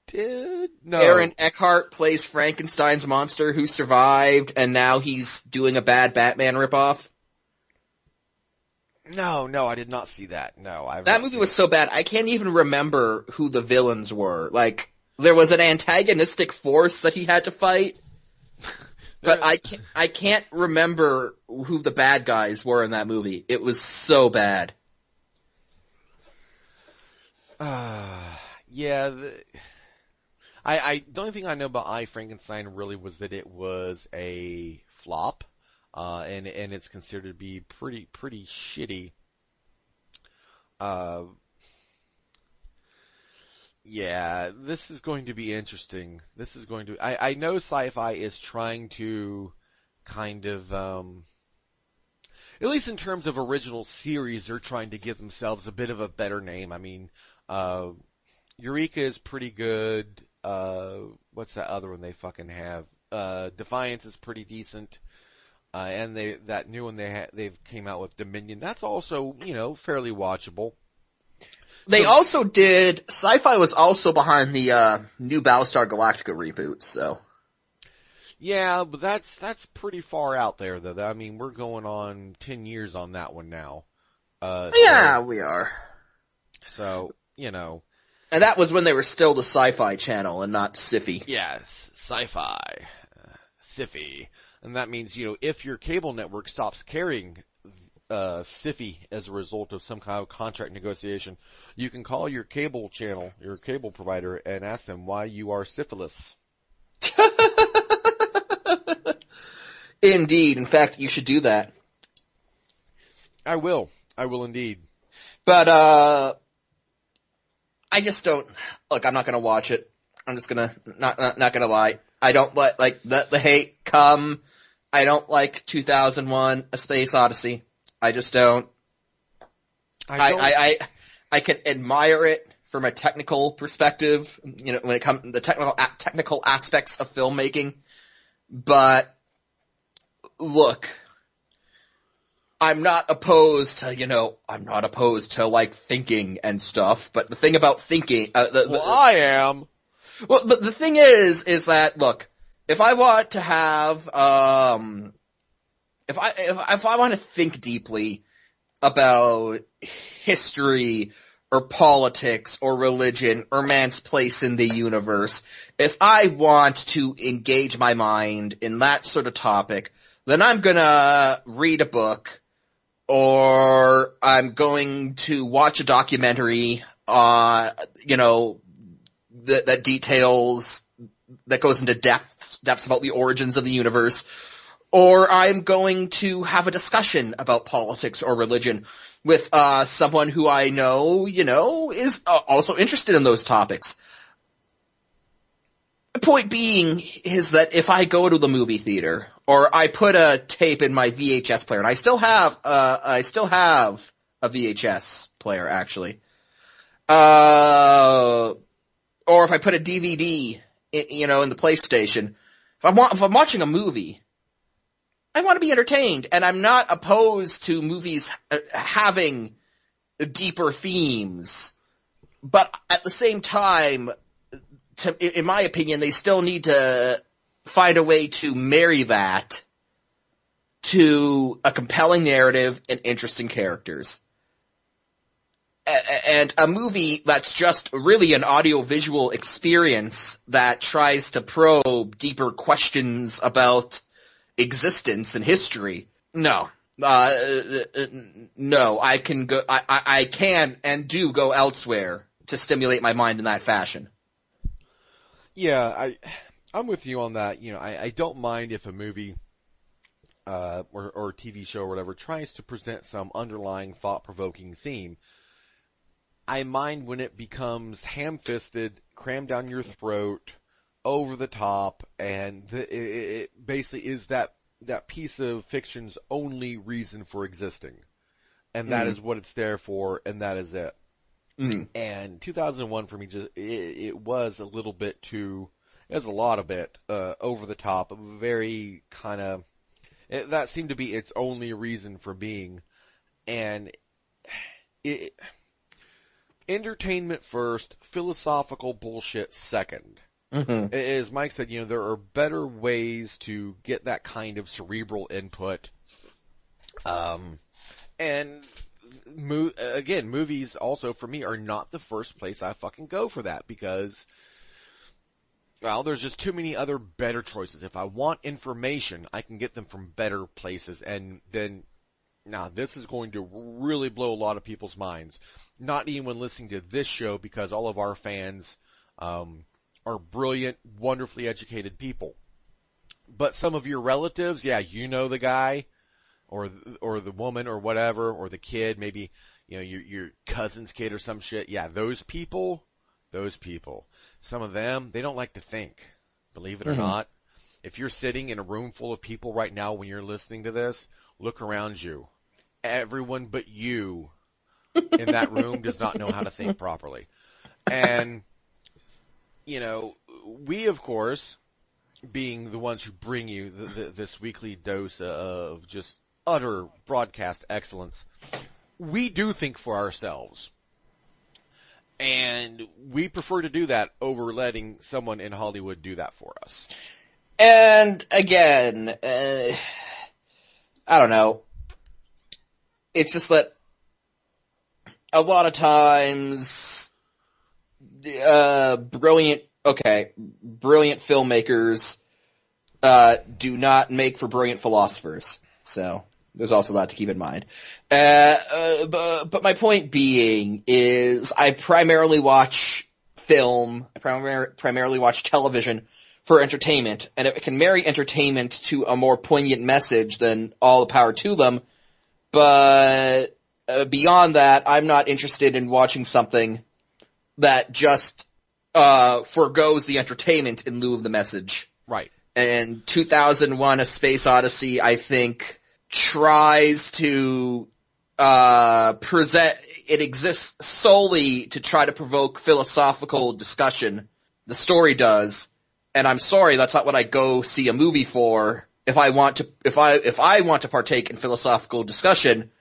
did. No. Aaron Eckhart plays Frankenstein's monster who survived, and now he's doing a bad Batman ripoff. No, I did not see that. No, that movie was so bad, I can't even remember who the villains were. Like, there was an antagonistic force that he had to fight, but I can't remember who the bad guys were in that movie. It was so bad. Yeah. The only thing I know about I, Frankenstein really was that it was a flop, and it's considered to be pretty shitty. Yeah, this is going to be interesting. I know SyPhy is trying to kind of, at least in terms of original series, they're trying to give themselves a bit of a better name. I mean, Eureka is pretty good. What's that other one they fucking have? Defiance is pretty decent. And that new one they've came out with, Dominion, that's also, fairly watchable. They also did, SyPhy was also behind the, new Battlestar Galactica reboot, so. Yeah, but that's pretty far out there though. I mean, we're going on 10 years on that one now. Yeah, we are. So, And that was when they were still the Sci-Fi Channel and not SyPhy. Yes, SyPhy. SyPhy. And that means, if your cable network stops carrying SyPhy as a result of some kind of contract negotiation, you can call your cable channel, your cable provider, and ask them why you are syphilis. Indeed. In fact, you should do that. I will indeed. But, I just don't, look, I'm not gonna watch it. I'm just gonna, not gonna lie. I don't like the hate come. I don't like 2001, A Space Odyssey. I just don't. I can admire it from a technical perspective, when it comes to the technical aspects of filmmaking. But, look, I'm not opposed to, like, thinking and stuff, but the thing about thinking, I am. Well, but the thing is that, look, if I want to have, if I want to think deeply about history, or politics, or religion, or man's place in the universe, if I want to engage my mind in that sort of topic, then I'm gonna read a book, or I'm going to watch a documentary, that details, that goes into depths about the origins of the universe, or I'm going to have a discussion about politics or religion with, someone who I know, is also interested in those topics. The point being is that if I go to the movie theater, or I put a tape in my VHS player, and I still have a VHS player, actually. Or if I put a DVD, in the PlayStation, if I'm watching a movie, I want to be entertained, and I'm not opposed to movies having deeper themes. But at the same time, in my opinion, they still need to find a way to marry that to a compelling narrative and interesting characters. And a movie that's just really an audio-visual experience that tries to probe deeper questions about existence and history. No. No, I can and do go elsewhere to stimulate my mind in that fashion. Yeah, I'm with you on that. I don't mind if a movie, or TV show or whatever tries to present some underlying thought-provoking theme. I mind when it becomes ham-fisted, crammed down your throat, over the top, and it basically is that piece of fiction's only reason for existing. And that is what it's there for, and that is it. And 2001 for me, it was a little bit too, it was a lot of it, over the top, very kind of, that seemed to be its only reason for being. And entertainment first, philosophical bullshit second. Mm-hmm. As Mike said, there are better ways to get that kind of cerebral input. And again, movies also for me are not the first place I fucking go for that because, well, there's just too many other better choices. If I want information, I can get them from better places, and then, this is going to really blow a lot of people's minds. Not even listening to this show because all of our fans, are brilliant, wonderfully educated people. But some of your relatives, the guy, or the woman, or whatever, or the kid, maybe, your cousin's kid or some shit. Yeah, those people, some of them, they don't like to think. Believe it or not. If you're sitting in a room full of people right now when you're listening to this, look around you. Everyone but you in that room does not know how to think properly. And, we, of course, being the ones who bring you this weekly dose of just utter broadcast excellence, we do think for ourselves. And we prefer to do that over letting someone in Hollywood do that for us. And, again, I don't know. It's just that a lot of times, brilliant filmmakers, do not make for brilliant philosophers. So, there's also that to keep in mind. But my point being is I primarily watch film, I primarily watch television for entertainment, and if it can marry entertainment to a more poignant message, then all the power to them. But beyond that, I'm not interested in watching something that just forgoes the entertainment in lieu of the message. Right. And 2001: A Space Odyssey, I think, tries to present. It exists solely to try to provoke philosophical discussion. The story does, and I'm sorry, that's not what I go see a movie for. If I want to partake in philosophical discussion,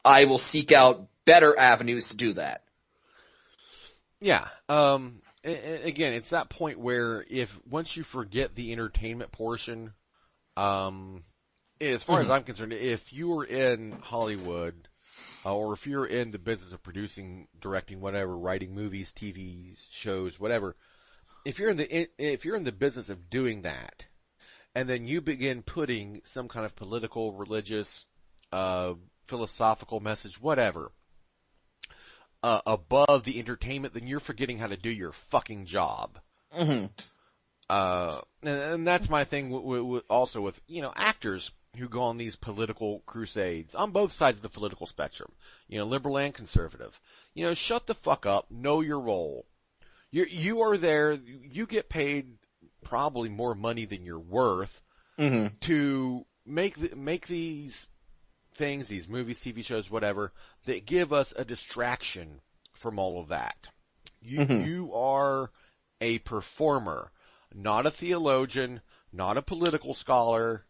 I will seek out better avenues to do that. Yeah. Again, it's that point where once you forget the entertainment portion, as far as I'm concerned, if you're in Hollywood, or if you're in the business of producing, directing, whatever, writing movies, TV shows, whatever, if you're in the business of doing that, and then you begin putting some kind of political, religious, philosophical message, whatever, above the entertainment, then you're forgetting how to do your fucking job. Mm-hmm. And that's my thing also with, actors who go on these political crusades on both sides of the political spectrum, liberal and conservative. Shut the fuck up, know your role. You are there, you get paid probably more money than you're worth to make these things, these movies, TV shows, whatever, that give us a distraction from all of that. You are a performer, not a theologian, not a political scholar,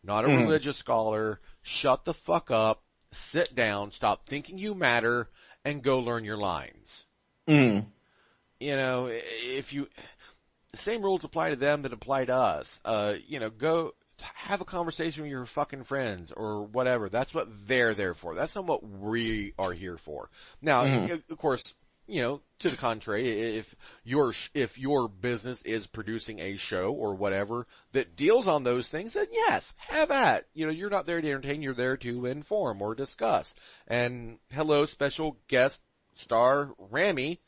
not a religious scholar. Shut the fuck up, sit down, stop thinking you matter, and go learn your lines. The same rules apply to them that apply to us. Go have a conversation with your fucking friends or whatever. That's what they're there for. That's not what we are here for. Now, of course, to the contrary, if your business is producing a show or whatever that deals on those things, then yes, have at. You're not there to entertain. You're there to inform or discuss. And hello, special guest star Rami.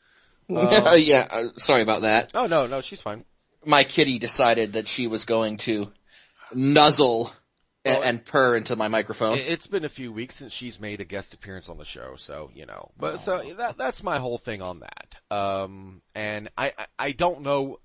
Sorry about that. Oh, no, she's fine. My kitty decided that she was going to nuzzle and purr into my microphone. It's been a few weeks since she's made a guest appearance on the show, so, But, so, that's my whole thing on that. And I don't know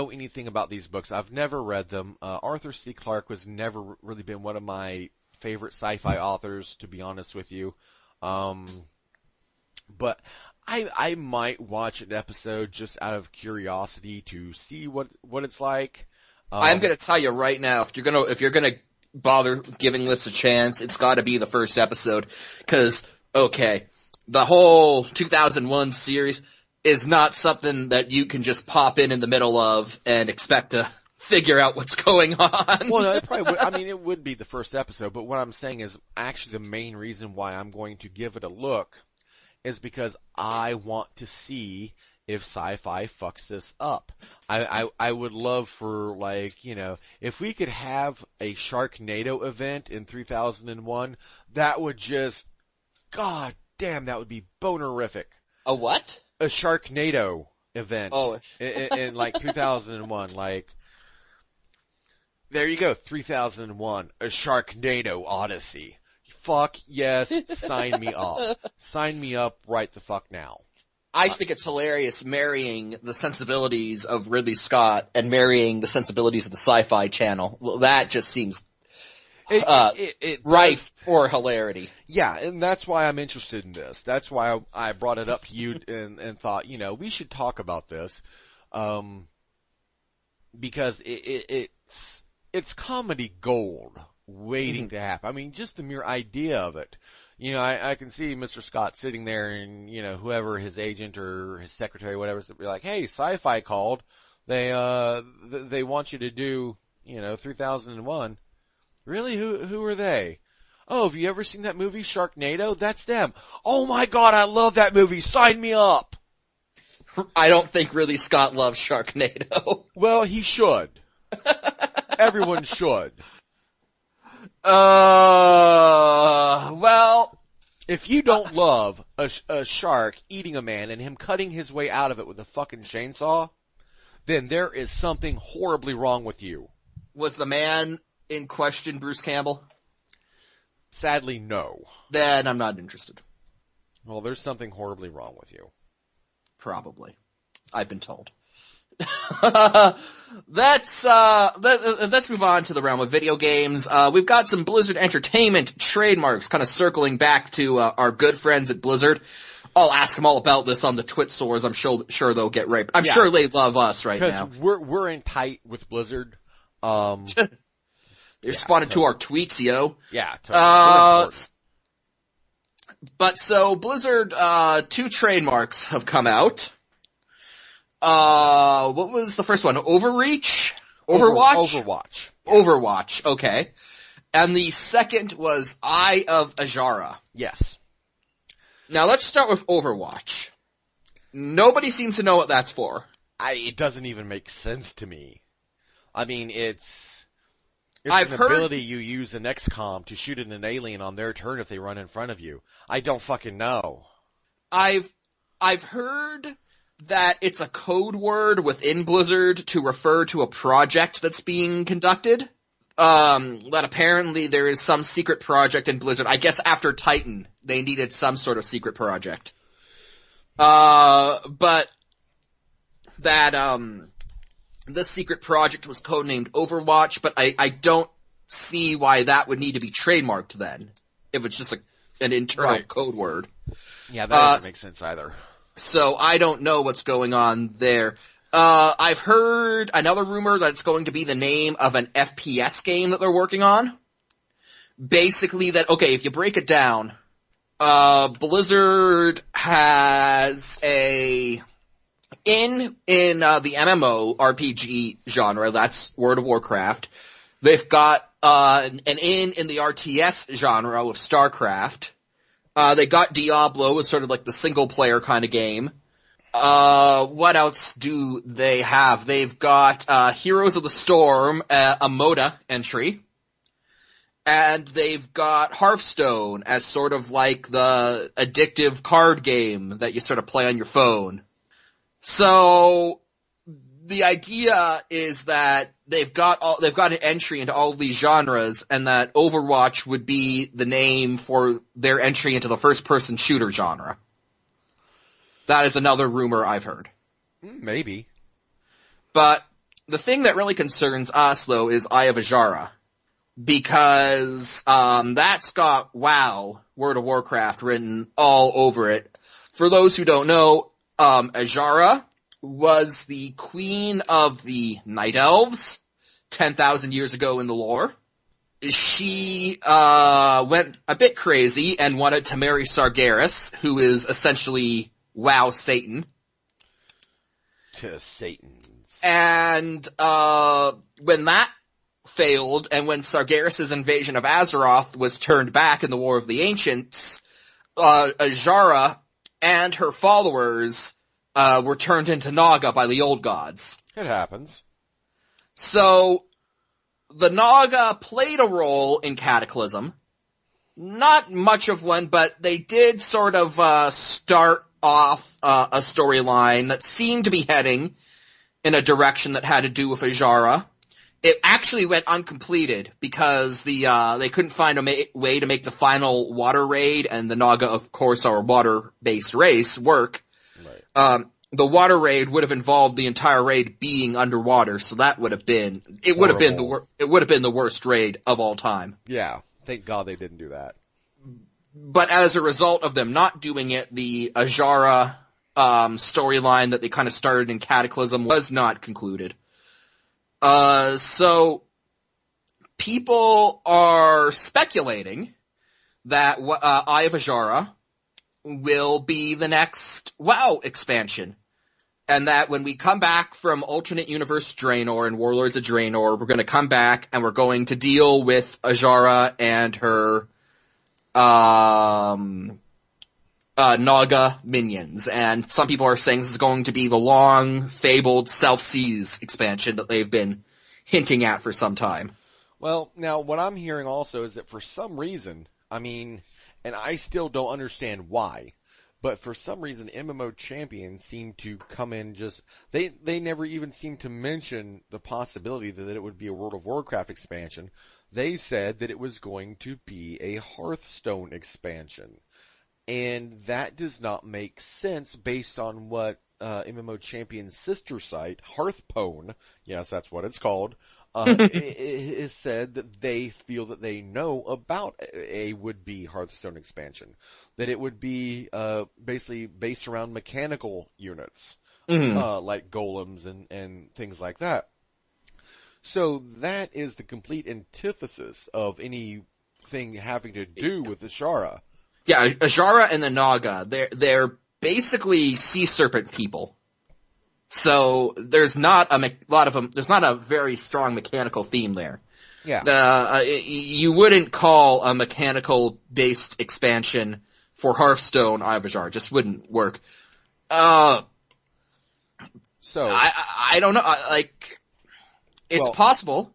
anything about these books. I've never read them. Arthur C. Clarke was never really been one of my favorite sci-fi authors, to be honest with you. But I might watch an episode just out of curiosity to see what it's like. I'm gonna tell you right now, if you're gonna bother giving this a chance, it's gotta be the first episode. 'Cause, okay, the whole 2001 series is not something that you can just pop in the middle of and expect to figure out what's going on. Well, no, it probably would. I mean, it would be the first episode, but what I'm saying is actually the main reason why I'm going to give it a look is because I want to see if SyPhy fucks this up. I would love for, like, you know, if we could have a Sharknado event in 3001, that would just, god damn, that would be bonerific. A what? A Sharknado event. Oh. in like 2001, like, there you go, 3001, a Sharknado Odyssey. Fuck yes, sign me up. Sign me up right the fuck now. I think it's hilarious marrying the sensibilities of Ridley Scott and marrying the sensibilities of the Sci-Fi Channel. Well, that just seems rife for hilarity. Yeah, and that's why I'm interested in this. That's why I brought it up to you and thought, you know, we should talk about this, because it's comedy gold waiting to happen. I mean, just the mere idea of it. You know, I can see Mr. Scott sitting there and, you know, whoever his agent or his secretary, whatever, is be like, hey, SyPhy called. They want you to do, you know, 3001. Really? Who are they? Oh, have you ever seen that movie, Sharknado? That's them. Oh my god, I love that movie. Sign me up. I don't think Ridley Scott loves Sharknado. Well, he should. Everyone should. Well, if you don't love a shark eating a man and him cutting his way out of it with a fucking chainsaw, then there is something horribly wrong with you. Was the man in question Bruce Campbell? Sadly, no. Then I'm not interested. Well, there's something horribly wrong with you. Probably. I've been told. Let's move on to the realm of video games. We've got some Blizzard Entertainment trademarks kind of circling back to our good friends at Blizzard. I'll ask them all about this on the Twit Soars. I'm sure they'll get right. I'm sure they love us right now. We're in tight with Blizzard. They responded to our tweets, yo. Yeah, totally. But so Blizzard, 2 trademarks have come out. What was the first one? Overreach? Overwatch? Overwatch, okay. And the second was Eye of Azshara. Yes. Now let's start with Overwatch. Nobody seems to know what that's for. It doesn't even make sense to me. I mean, it's I've an heard ability you use in XCOM to shoot at an alien on their turn if they run in front of you. I don't fucking know. I've heard that it's a code word within Blizzard to refer to a project that's being conducted. That apparently there is some secret project in Blizzard. I guess after Titan, they needed some sort of secret project. But that, this secret project was codenamed Overwatch, but I don't see why that would need to be trademarked then, if it's just an internal code word. Yeah, that doesn't make sense either. So I don't know what's going on there. I've heard another rumor that it's going to be the name of an FPS game that they're working on. Basically that, okay, if you break it down, Blizzard has in the MMO RPG genre, that's World of Warcraft. They've got, an in the RTS genre with StarCraft. They got Diablo as sort of like the single player kind of game. What else do they have? They've got, Heroes of the Storm, a MODA entry. And they've got Hearthstone as sort of like the addictive card game that you sort of play on your phone. So, the idea is that they've got an entry into all of these genres, and that Overwatch would be the name for their entry into the first-person shooter genre. That is another rumor I've heard. Maybe. But the thing that really concerns us, though, is Eye of Azshara. Because, that's got WoW, World of Warcraft, written all over it. For those who don't know, Azshara was the queen of the Night Elves 10,000 years ago in the lore. she went a bit crazy and wanted to marry Sargeras, who is essentially WoW Satan. To Satan. And when that failed, and when Sargeras' invasion of Azeroth was turned back in the War of the Ancients, Azshara and her followers were turned into Naga by the old gods. It happens. So, the Naga played a role in Cataclysm. Not much of one, but they did sort of start off a storyline that seemed to be heading in a direction that had to do with Azshara. It actually went uncompleted because they couldn't find a way to make the final water raid, and the Naga, of course, are a water-based race, work. Right. The water raid would have involved the entire raid being underwater, so that would have been the worst raid of all time. Yeah, thank God they didn't do that. But as a result of them not doing it, the Azshara storyline that they kind of started in Cataclysm was not concluded. So people are speculating that Eye of Azshara will be the next WoW expansion. And that when we come back from Alternate Universe Draenor and Warlords of Draenor, we're going to come back and we're going to deal with Azshara and her Naga minions. And some people are saying this is going to be the long, fabled Self-Seas expansion that they've been hinting at for some time. Well, now, what I'm hearing also is that for some reason, and I still don't understand why, but for some reason, MMO champions seem to come in they never even seem to mention the possibility that it would be a World of Warcraft expansion. They said that it was going to be a Hearthstone expansion. And that does not make sense based on what MMO Champion's sister site, Hearthpwn, yes, that's what it's called, it said that they feel that they know about a would-be Hearthstone expansion. That it would be basically based around mechanical units, like golems and things like that. So that is the complete antithesis of anything having to do with Azshara. Yeah, Azshara and the Naga, they're basically sea serpent people. So there's not there's not a very strong mechanical theme there. Yeah. You wouldn't call a mechanical based expansion for Hearthstone Eye of Azshara. Just wouldn't work. So I don't know, it's possible.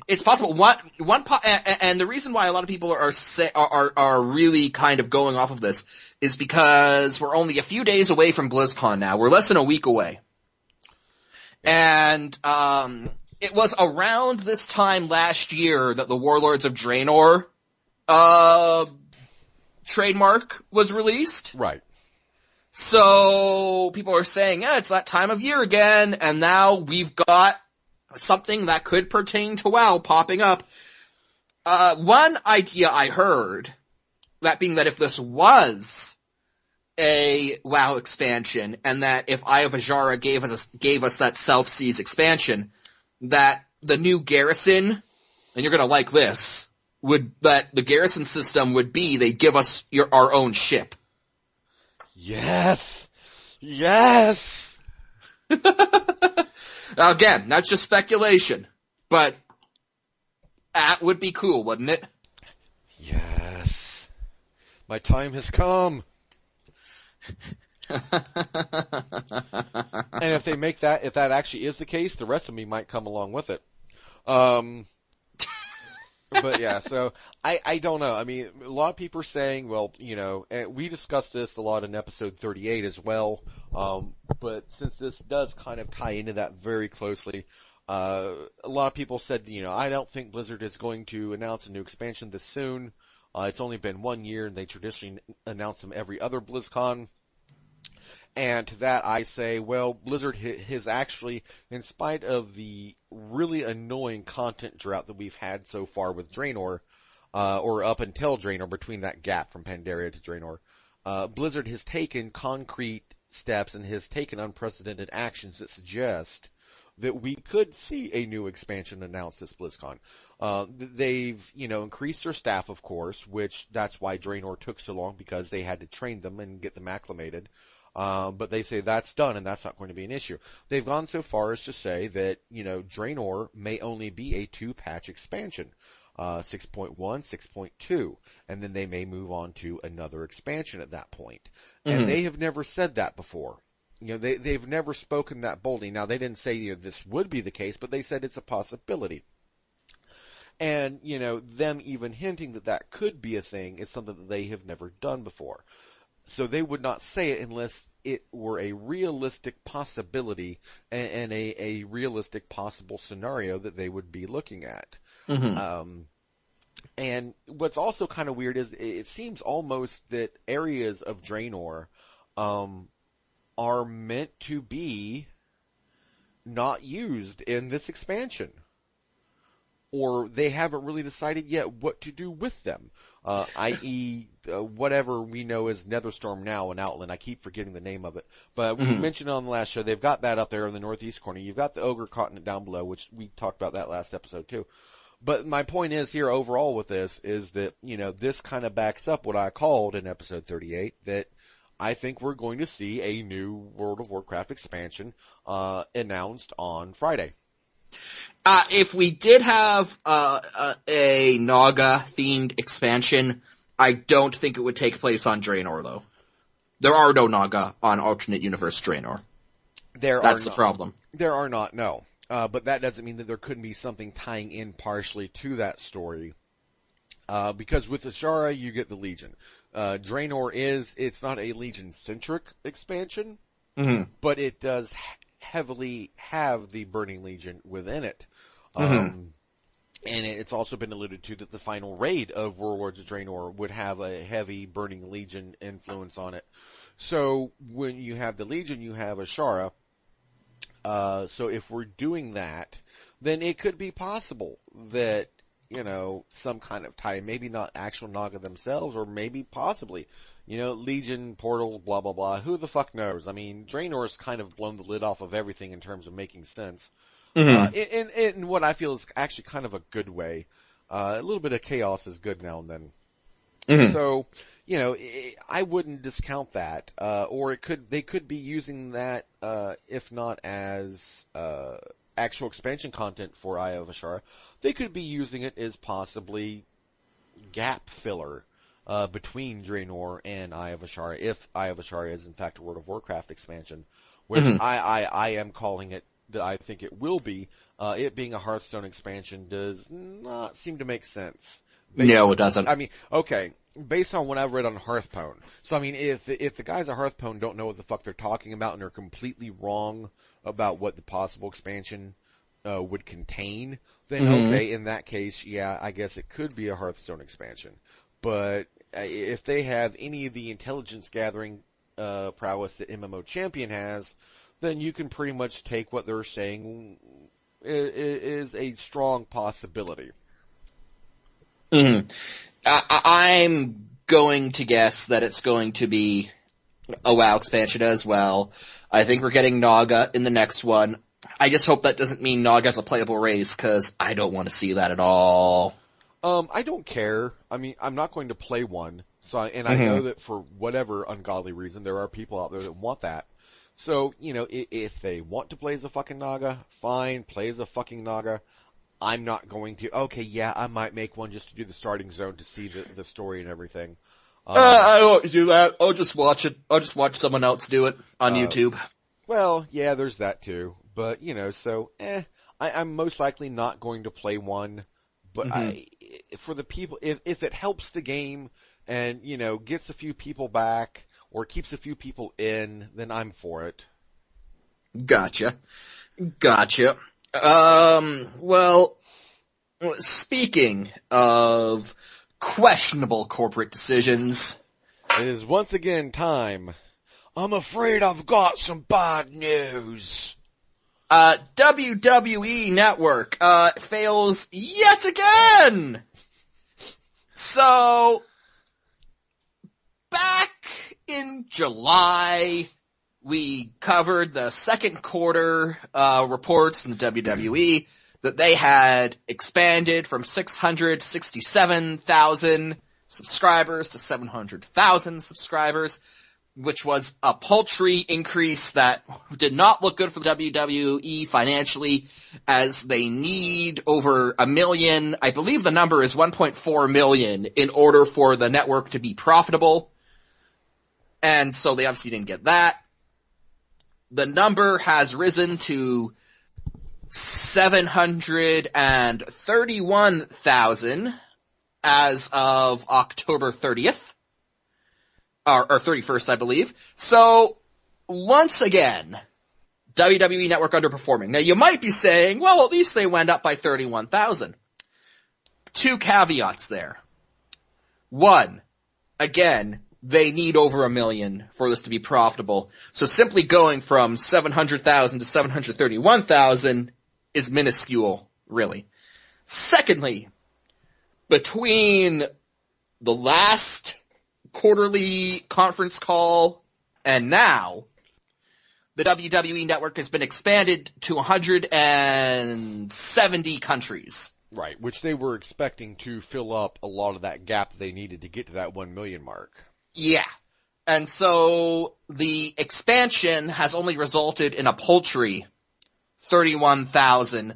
It's possible. And the reason why a lot of people are really kind of going off of this is because we're only a few days away from BlizzCon now. We're less than a week away. And, it was around this time last year that the Warlords of Draenor, trademark was released. Right. So people are saying, yeah, it's that time of year again, and now we've got something that could pertain to WoW popping up. One idea I heard, that being that if this was a WoW expansion, and that if Eye of Azshara gave us that Self-Seas expansion, that the new garrison, and you're gonna like this, that the garrison system would be, they give us our own ship. Yes! Yes! Now again, that's just speculation, but that would be cool, wouldn't it? Yes. My time has come. And if they make that, if that actually is the case, the rest of me might come along with it. But yeah, so I don't know. I mean, a lot of people are saying, well, and we discussed this a lot in episode 38 as well. But since this does kind of tie into that very closely, a lot of people said, I don't think Blizzard is going to announce a new expansion this soon. It's only been 1 year, and they traditionally announce them every other BlizzCon. And to that I say, well, Blizzard has actually, in spite of the really annoying content drought that we've had so far with Draenor, or up until Draenor, between that gap from Pandaria to Draenor, Blizzard has taken concrete steps and has taken unprecedented actions that suggest that we could see a new expansion announced this BlizzCon. They've, increased their staff, of course, which that's why Draenor took so long, because they had to train them and get them acclimated. But they say that's done and that's not going to be an issue. They've gone so far as to say that, Draenor may only be a 2-patch expansion. 6.1, 6.2, and then they may move on to another expansion at that point. And they have never said that before. They've never spoken that boldly. Now, they didn't say, this would be the case, but they said it's a possibility. And, them even hinting that that could be a thing is something that they have never done before. So they would not say it unless it were a realistic possibility and a realistic possible scenario that they would be looking at. And what's also kind of weird is it seems almost that areas of Draenor are meant to be not used in this expansion. Or they haven't really decided yet what to do with them. I.e., whatever we know as Netherstorm now in Outland. I keep forgetting the name of it. But we mentioned it on the last show. They've got that up there in the northeast corner. You've got the Ogre Continent down below, which we talked about that last episode too. But my point is here overall with this is that, this kind of backs up what I called in episode 38, that I think we're going to see a new World of Warcraft expansion announced on Friday. If we did have a Naga-themed expansion, I don't think it would take place on Draenor, though. There are no Naga on alternate universe Draenor. That's the problem. There are not, no. But that doesn't mean that there couldn't be something tying in partially to that story. Because with Azshara, you get the Legion. Draenor it's not a Legion-centric expansion, but it does heavily have the Burning Legion within it. And it's also been alluded to that the final raid of Warlords of Draenor would have a heavy Burning Legion influence on it. So when you have the Legion, you have Azshara. So if we're doing that, then it could be possible that, some kind of tie, maybe not actual Naga themselves, or maybe possibly, Legion, portals, blah, blah, blah. Who the fuck knows? I mean, Draenor's kind of blown the lid off of everything in terms of making sense. In what I feel is actually kind of a good way. A little bit of chaos is good now and then. So, I wouldn't discount that. Or they could be using that, if not as, actual expansion content for Eye of Azshara, they could be using it as possibly gap filler, between Draenor and Eye of Azshara, if Eye of Azshara is in fact a World of Warcraft expansion, which I am calling it, that I think it will be. It being a Hearthstone expansion does not seem to make sense. No, it doesn't. I mean, okay, based on what I've read on Hearthstone. So, I mean, if the guys at Hearthstone don't know what the fuck they're talking about and are completely wrong about what the possible expansion would contain, then okay, in that case, yeah, I guess it could be a Hearthstone expansion. But if they have any of the intelligence gathering prowess that MMO Champion has, then you can pretty much take what they're saying is a strong possibility. I'm going to guess that it's going to be a WoW expansion as well. I think we're getting Naga in the next one. I just hope that doesn't mean Naga's a playable race, because I don't want to see that at all. I don't care. I mean, I'm not going to play one. I know that for whatever ungodly reason, there are people out there that want that. So, if they want to play as a fucking Naga, fine, play as a fucking Naga. I'm not going to, okay, yeah, I might make one just to do the starting zone to see the story and everything. I won't do that. I'll just watch it. I'll just watch someone else do it on YouTube. Well, yeah, there's that too. But, I'm most likely not going to play one. But for the people, if it helps the game and, gets a few people back or keeps a few people in, then I'm for it. Gotcha. Well, speaking of questionable corporate decisions, it is once again time. I'm afraid I've got some bad news. WWE Network, fails yet again! So, back in July, we covered the second quarter reports in the WWE that they had expanded from 667,000 subscribers to 700,000 subscribers, which was a paltry increase that did not look good for the WWE financially, as they need over 1 million, I believe the number is 1.4 million, in order for the network to be profitable. And so they obviously didn't get that. The number has risen to 731,000 as of October 30th. Or 31st, I believe. So, once again, WWE Network underperforming. Now, you might be saying, well, at least they went up by 31,000. 2 caveats there. 1, again, they need over 1 million for this to be profitable. So simply going from 700,000 to 731,000 is minuscule, really. Secondly, between the last quarterly conference call and now, the WWE Network has been expanded to 170 countries. Right, which they were expecting to fill up a lot of that gap they needed to get to that 1 million mark. Yeah. And so the expansion has only resulted in a paltry 31,000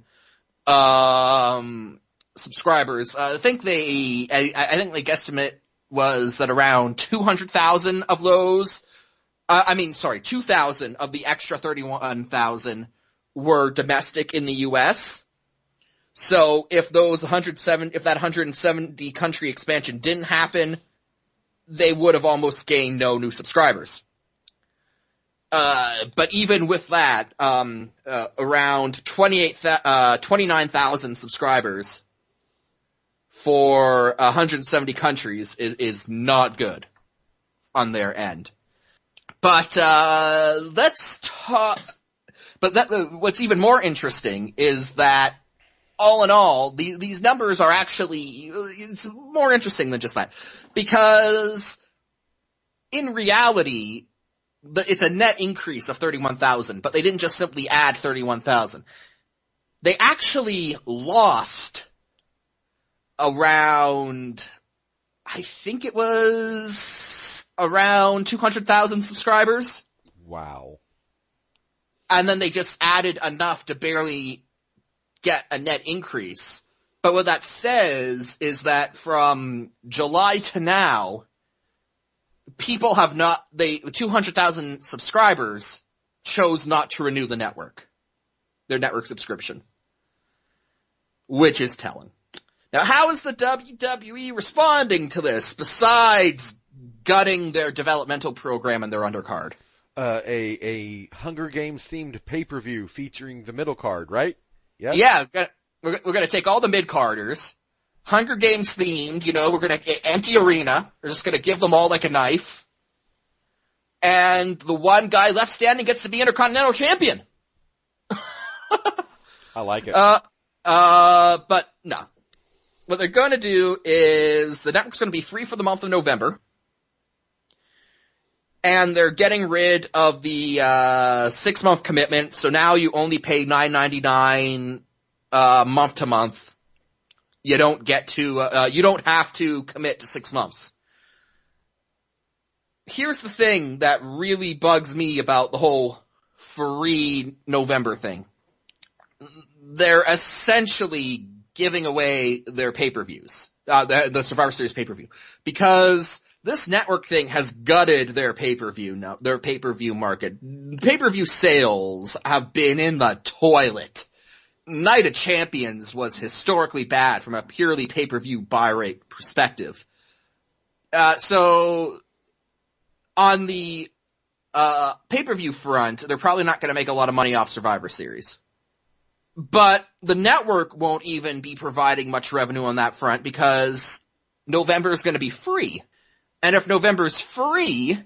subscribers. I think the guesstimate was that around 200,000 of those, 2,000 of the extra 31,000 were domestic in the US. So if that 170 country expansion didn't happen, they would have almost gained no new subscribers. But even with that, around 29,000 subscribers for 170 countries is not good on their end. But let's talk. But what's even more interesting is that, all in all, these numbers are actually, it's more interesting than just that. Because, in reality, it's a net increase of 31,000, but they didn't just simply add 31,000. They actually lost around, I think it was around 200,000 subscribers. Wow. And then they just added enough to barely get a net increase. But what that says is that from July to now, people have 200,000 subscribers chose not to renew their network subscription. Which is telling. Now, how is the WWE responding to this, besides gutting their developmental program and their undercard? A Hunger Games themed pay-per-view featuring the middle card, right? Yep. Yeah, we're gonna take all the mid-carders, Hunger Games themed, we're gonna get empty arena, we're just gonna give them all like a knife, and the one guy left standing gets to be Intercontinental Champion. I like it. But no. What they're gonna do is, the network's gonna be free for the month of November, and they're getting rid of the 6-month commitment, so now you only pay $9.99 month to month. You don't have to commit to 6 months. Here's the thing that really bugs me about the whole free November thing. They're essentially giving away their pay-per-views, the Survivor Series pay-per-view, because this network thing has gutted their pay-per-view market. Pay-per-view sales have been in the toilet. Night of Champions was historically bad from a purely pay-per-view buy rate perspective. So on the pay-per-view front, they're probably not going to make a lot of money off Survivor Series. But the network won't even be providing much revenue on that front, because November is going to be free. And if November's free,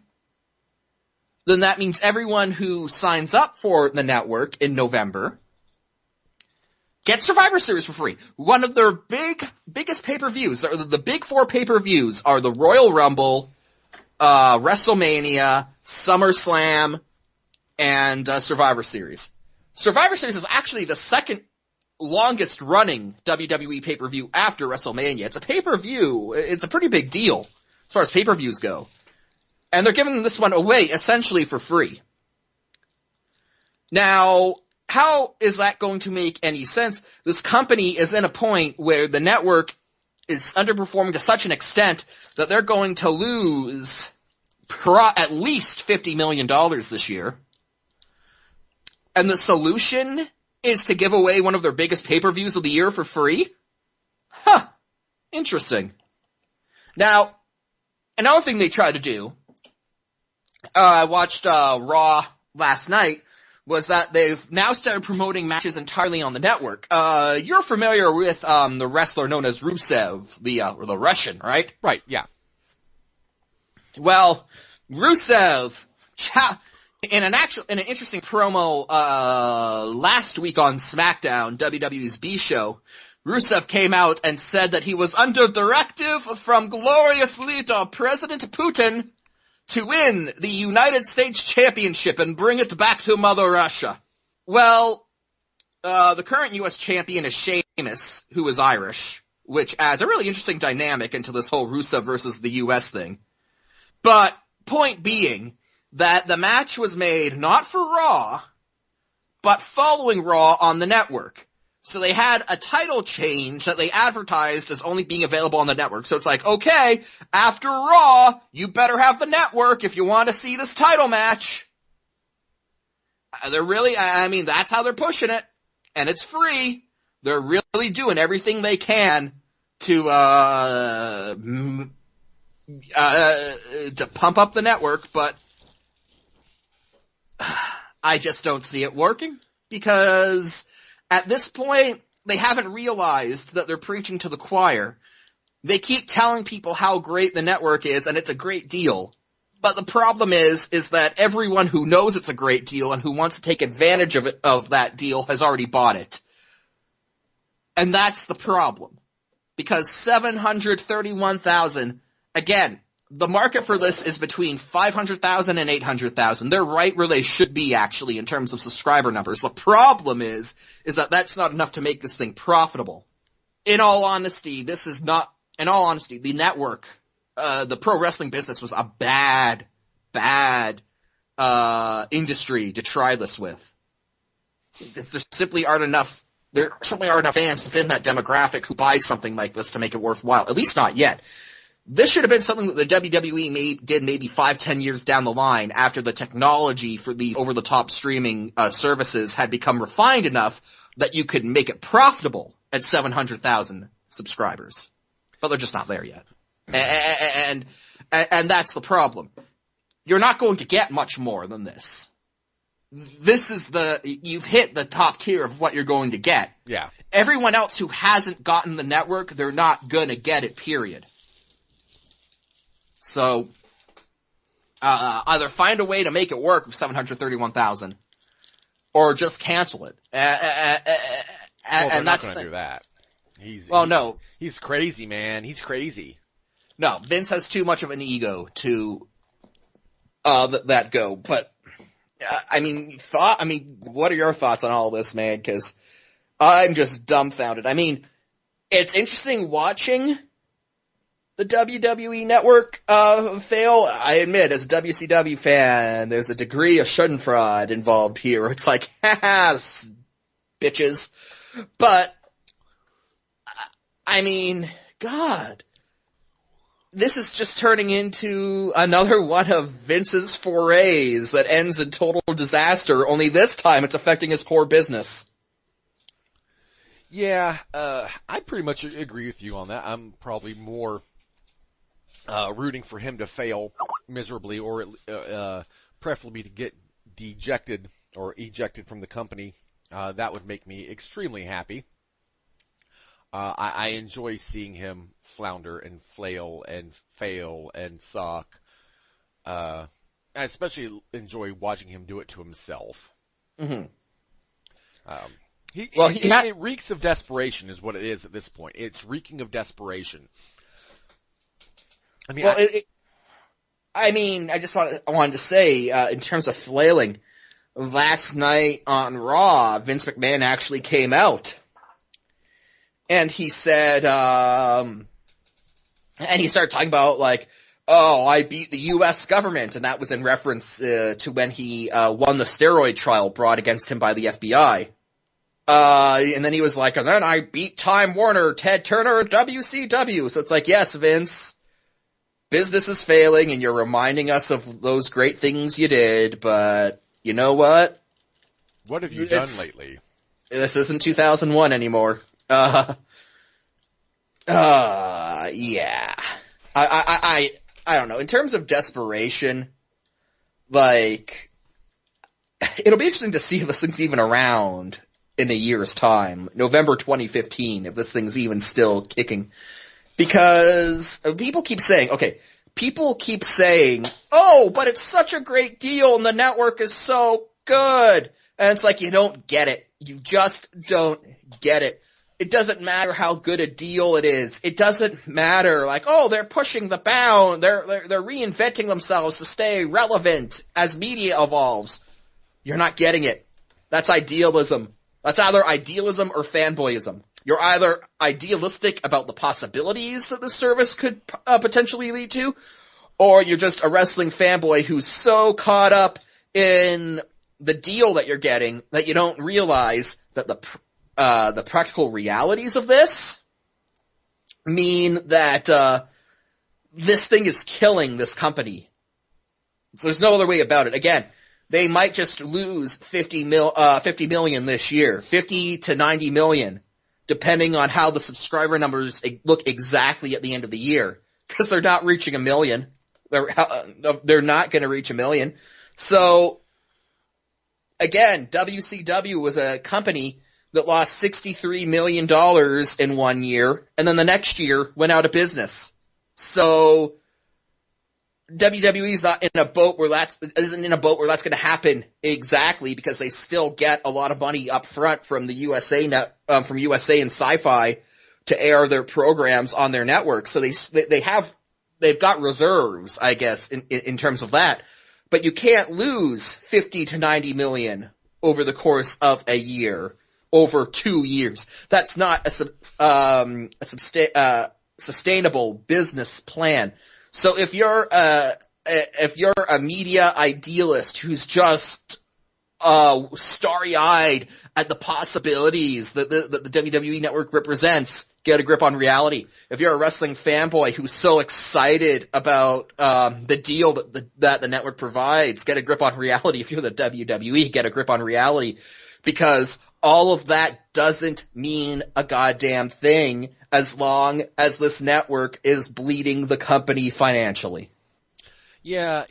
then that means everyone who signs up for the network in November gets Survivor Series for free. One of their biggest pay-per-views, the big 4 pay-per-views, are the Royal Rumble, WrestleMania, SummerSlam, and Survivor Series. Survivor Series is actually the second longest running WWE pay-per-view after WrestleMania. It's a pay-per-view. It's a pretty big deal as far as pay-per-views go. And they're giving this one away essentially for free. Now, how is that going to make any sense? This company is in a point where the network is underperforming to such an extent that they're going to lose at least $50 million this year. And the solution is to give away one of their biggest pay-per-views of the year for free? Huh. Interesting. Now, another thing they tried to do, I watched Raw last night, was that they've now started promoting matches entirely on the network. You're familiar with the wrestler known as Rusev, the Russian, right? Right, yeah. Well, Rusev, in an interesting promo last week on SmackDown, WWE's B show, Rusev came out and said that he was under directive from glorious leader President Putin to win the United States Championship and bring it back to Mother Russia. Well, the current U.S. champion is Sheamus, who is Irish, which adds a really interesting dynamic into this whole Rusev versus the U.S. thing. But, point being, that the match was made not for Raw, but following Raw on the network. So they had a title change that they advertised as only being available on the network. So it's like, okay, after Raw, you better have the network if you want to see this title match. They're really, that's how they're pushing it. And it's free. They're really doing everything they can to pump up the network, but I just don't see it working, because at this point, they haven't realized that they're preaching to the choir. They keep telling people how great the network is, and it's a great deal. But the problem is that everyone who knows it's a great deal and who wants to take advantage of that deal has already bought it. And that's the problem. Because 731,000, again, the market for this is between 500,000 and 800,000. They're right where they should be, actually, in terms of subscriber numbers. The problem is that that's not enough to make this thing profitable. In all honesty, the network, the pro wrestling business was a bad industry to try this with. There simply aren't enough fans within that demographic who buy something like this to make it worthwhile. At least not yet. This should have been something that the WWE did maybe 5-10 years down the line, after the technology for the over-the-top streaming services had become refined enough that you could make it profitable at 700,000 subscribers. But they're just not there yet. And that's the problem. You're not going to get much more than this. You've hit the top tier of what you're going to get. Yeah. Everyone else who hasn't gotten the network, they're not gonna get it, period. So, either find a way to make it work with 731,000, or just cancel it. And that's not going to do that. He's crazy, man. He's crazy. No, Vince has too much of an ego to that go. But what are your thoughts on all this, man? Because I'm just dumbfounded. I mean, it's interesting watching the WWE network fail. I admit, as a WCW fan, there's a degree of schadenfreude involved here. It's like, haha, bitches. But I mean, God, this is just turning into another one of Vince's forays that ends in total disaster, only this time it's affecting his core business. Yeah, I pretty much agree with you on that. I'm probably more rooting for him to fail miserably, or preferably to get dejected or ejected from the company. That would make me extremely happy. I enjoy seeing him flounder and flail and fail and suck. I especially enjoy watching him do it to himself. Mm-hmm. It reeks of desperation is what it is at this point. It's reeking of desperation. I mean, I wanted to say, in terms of flailing, last night on Raw, Vince McMahon actually came out. And he said, and he started talking about like, oh, I beat the U.S. government, and that was in reference to when he won the steroid trial brought against him by the FBI. And then he was like, and then I beat Time Warner, Ted Turner, WCW. So it's like, yes, Vince, business is failing, and you're reminding us of those great things you did, but you know what? What have you done lately? This isn't 2001 anymore. Yeah. I don't know. In terms of desperation, like, it'll be interesting to see if this thing's even around in a year's time. November 2015, if this thing's even still kicking. Because people keep saying, oh, but it's such a great deal and the network is so good. And it's like, you don't get it. You just don't get it. It doesn't matter how good a deal it is. It doesn't matter, like, oh, they're pushing the bound. They're reinventing themselves to stay relevant as media evolves. You're not getting it. That's idealism. That's either idealism or fanboyism. You're either idealistic about the possibilities that the service could potentially lead to, or you're just a wrestling fanboy who's so caught up in the deal that you're getting that you don't realize that the practical realities of this mean that this thing is killing this company. So there's no other way about it. Again, they might just lose 50 million this year, 50 to 90 million, depending on how the subscriber numbers look exactly at the end of the year, because they're not reaching 1 million. They're not going to reach 1 million. So again, WCW was a company that lost $63 million in 1 year, and then the next year went out of business. So WWE's not in a boat where isn't in a boat where that's going to happen exactly, because they still get a lot of money up front from the USA from USA and SyPhy to air their programs on their network. So they've got reserves, I guess, in terms of that. But you can't lose 50 to 90 million over the course of a year. Over 2 years. That's not a sustainable business plan. So if you're a media idealist who's just starry-eyed at the possibilities that the WWE network represents, get a grip on reality. If you're a wrestling fanboy who's so excited about the deal that the network provides, get a grip on reality. If you're the WWE, get a grip on reality, because all of that doesn't mean a goddamn thing as long as this network is bleeding the company financially. Yeah,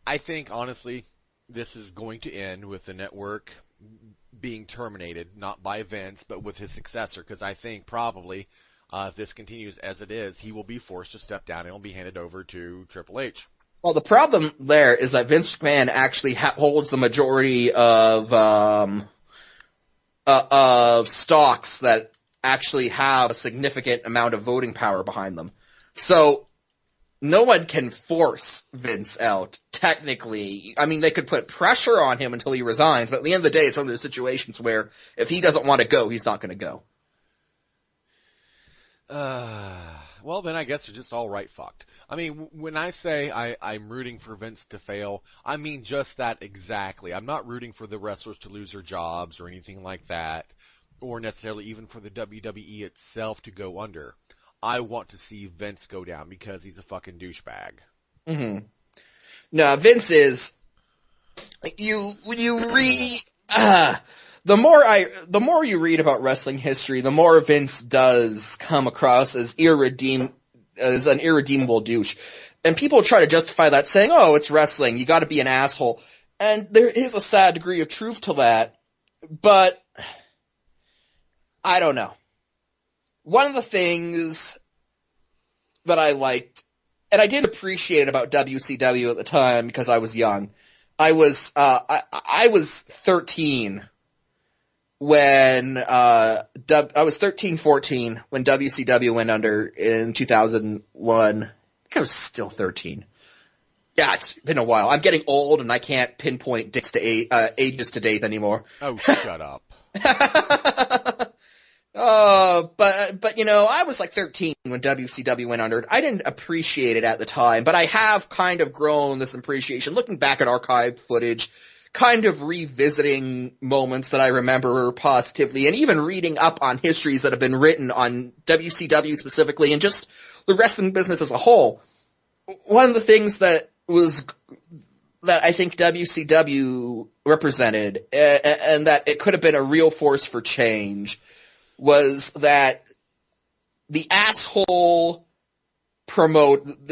I think, honestly, this is going to end with the network being terminated, not by Vince, but with his successor, because I think probably, if this continues as it is, he will be forced to step down and it'll be handed over to Triple H. Well, the problem there is that Vince McMahon actually holds the majority of stocks that actually have a significant amount of voting power behind them. So no one can force Vince out, technically. I mean, they could put pressure on him until he resigns, but at the end of the day, it's one of those situations where if he doesn't want to go, he's not going to go. Well, then I guess they're just all right fucked. I mean, when I say I'm rooting for Vince to fail, I mean just that exactly. I'm not rooting for the wrestlers to lose their jobs or anything like that, or necessarily even for the WWE itself to go under. I want to see Vince go down because he's a fucking douchebag. Mm-hmm. No, Vince is, the more you read about wrestling history, the more Vince does come across as an irredeemable douche. And people try to justify that saying, oh, it's wrestling, you gotta be an asshole. And there is a sad degree of truth to that, but I don't know. One of the things that I liked, and I did appreciate about WCW at the time because I was young, I was 13 when, I was 13, 14 when WCW went under in 2001. I think I was still 13. Yeah, it's been a while. I'm getting old and I can't pinpoint ages to date anymore. Oh, shut up. But you know, I was like 13 when WCW went under. I didn't appreciate it at the time, but I have kind of grown this appreciation, looking back at archived footage, kind of revisiting moments that I remember positively, and even reading up on histories that have been written on WCW specifically, and just the wrestling business as a whole. One of the things that I think WCW represented, and that it could have been a real force for change, was that the asshole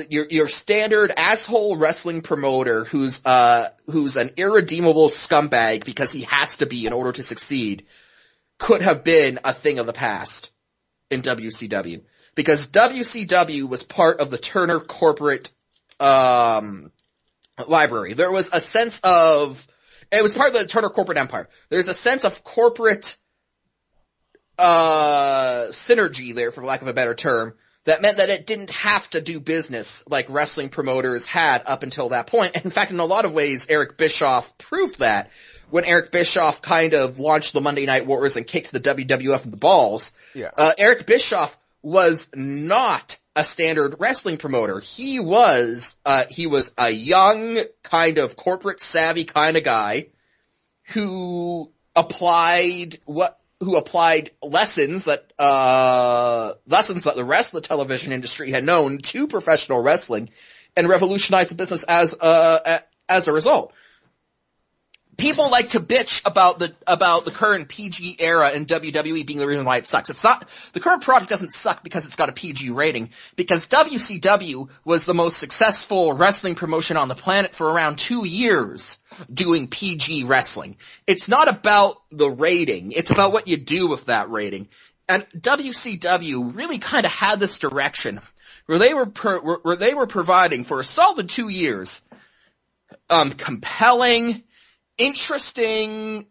your standard asshole wrestling promoter who's an irredeemable scumbag because he has to be in order to succeed, could have been a thing of the past in WCW. Because WCW was part of the Turner corporate, library. There was a sense of, it was part of the Turner corporate empire. There's a sense of corporate synergy there, for lack of a better term, that meant that it didn't have to do business like wrestling promoters had up until that point. And in fact, in a lot of ways, Eric Bischoff proved that when Eric Bischoff kind of launched the Monday Night Wars and kicked the WWF in the balls. Yeah. Eric Bischoff was not a standard wrestling promoter. He was a young, kind of corporate savvy kind of guy who applied lessons that the rest of the television industry had known to professional wrestling, and revolutionized the business as a result. People like to bitch about the current PG era in WWE being the reason why it sucks. It's not, the current product doesn't suck because it's got a PG rating, because WCW was the most successful wrestling promotion on the planet for around 2 years doing PG wrestling. It's not about the rating, it's about what you do with that rating. And WCW really kind of had this direction where they were providing for a solid 2 years compelling, interesting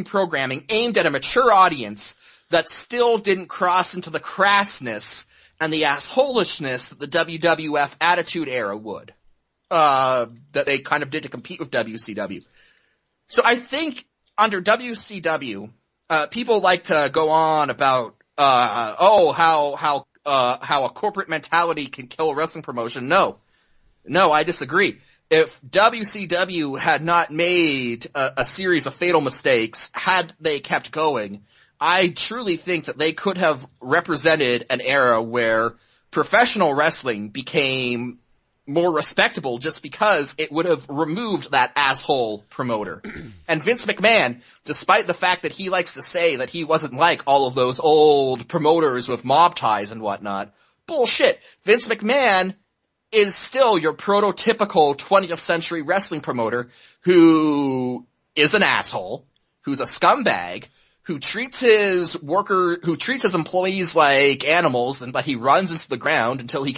programming aimed at a mature audience that still didn't cross into the crassness and the assholishness that the WWF Attitude Era would. That they kind of did to compete with WCW. So I think under WCW, people like to go on about, how a corporate mentality can kill a wrestling promotion. No, I disagree. If WCW had not made a series of fatal mistakes, had they kept going, I truly think that they could have represented an era where professional wrestling became more respectable just because it would have removed that asshole promoter. And Vince McMahon, despite the fact that he likes to say that he wasn't like all of those old promoters with mob ties and whatnot, bullshit. Vince McMahon is still your prototypical 20th century wrestling promoter who is an asshole, who's a scumbag, who treats his employees like animals, and that he runs into the ground until he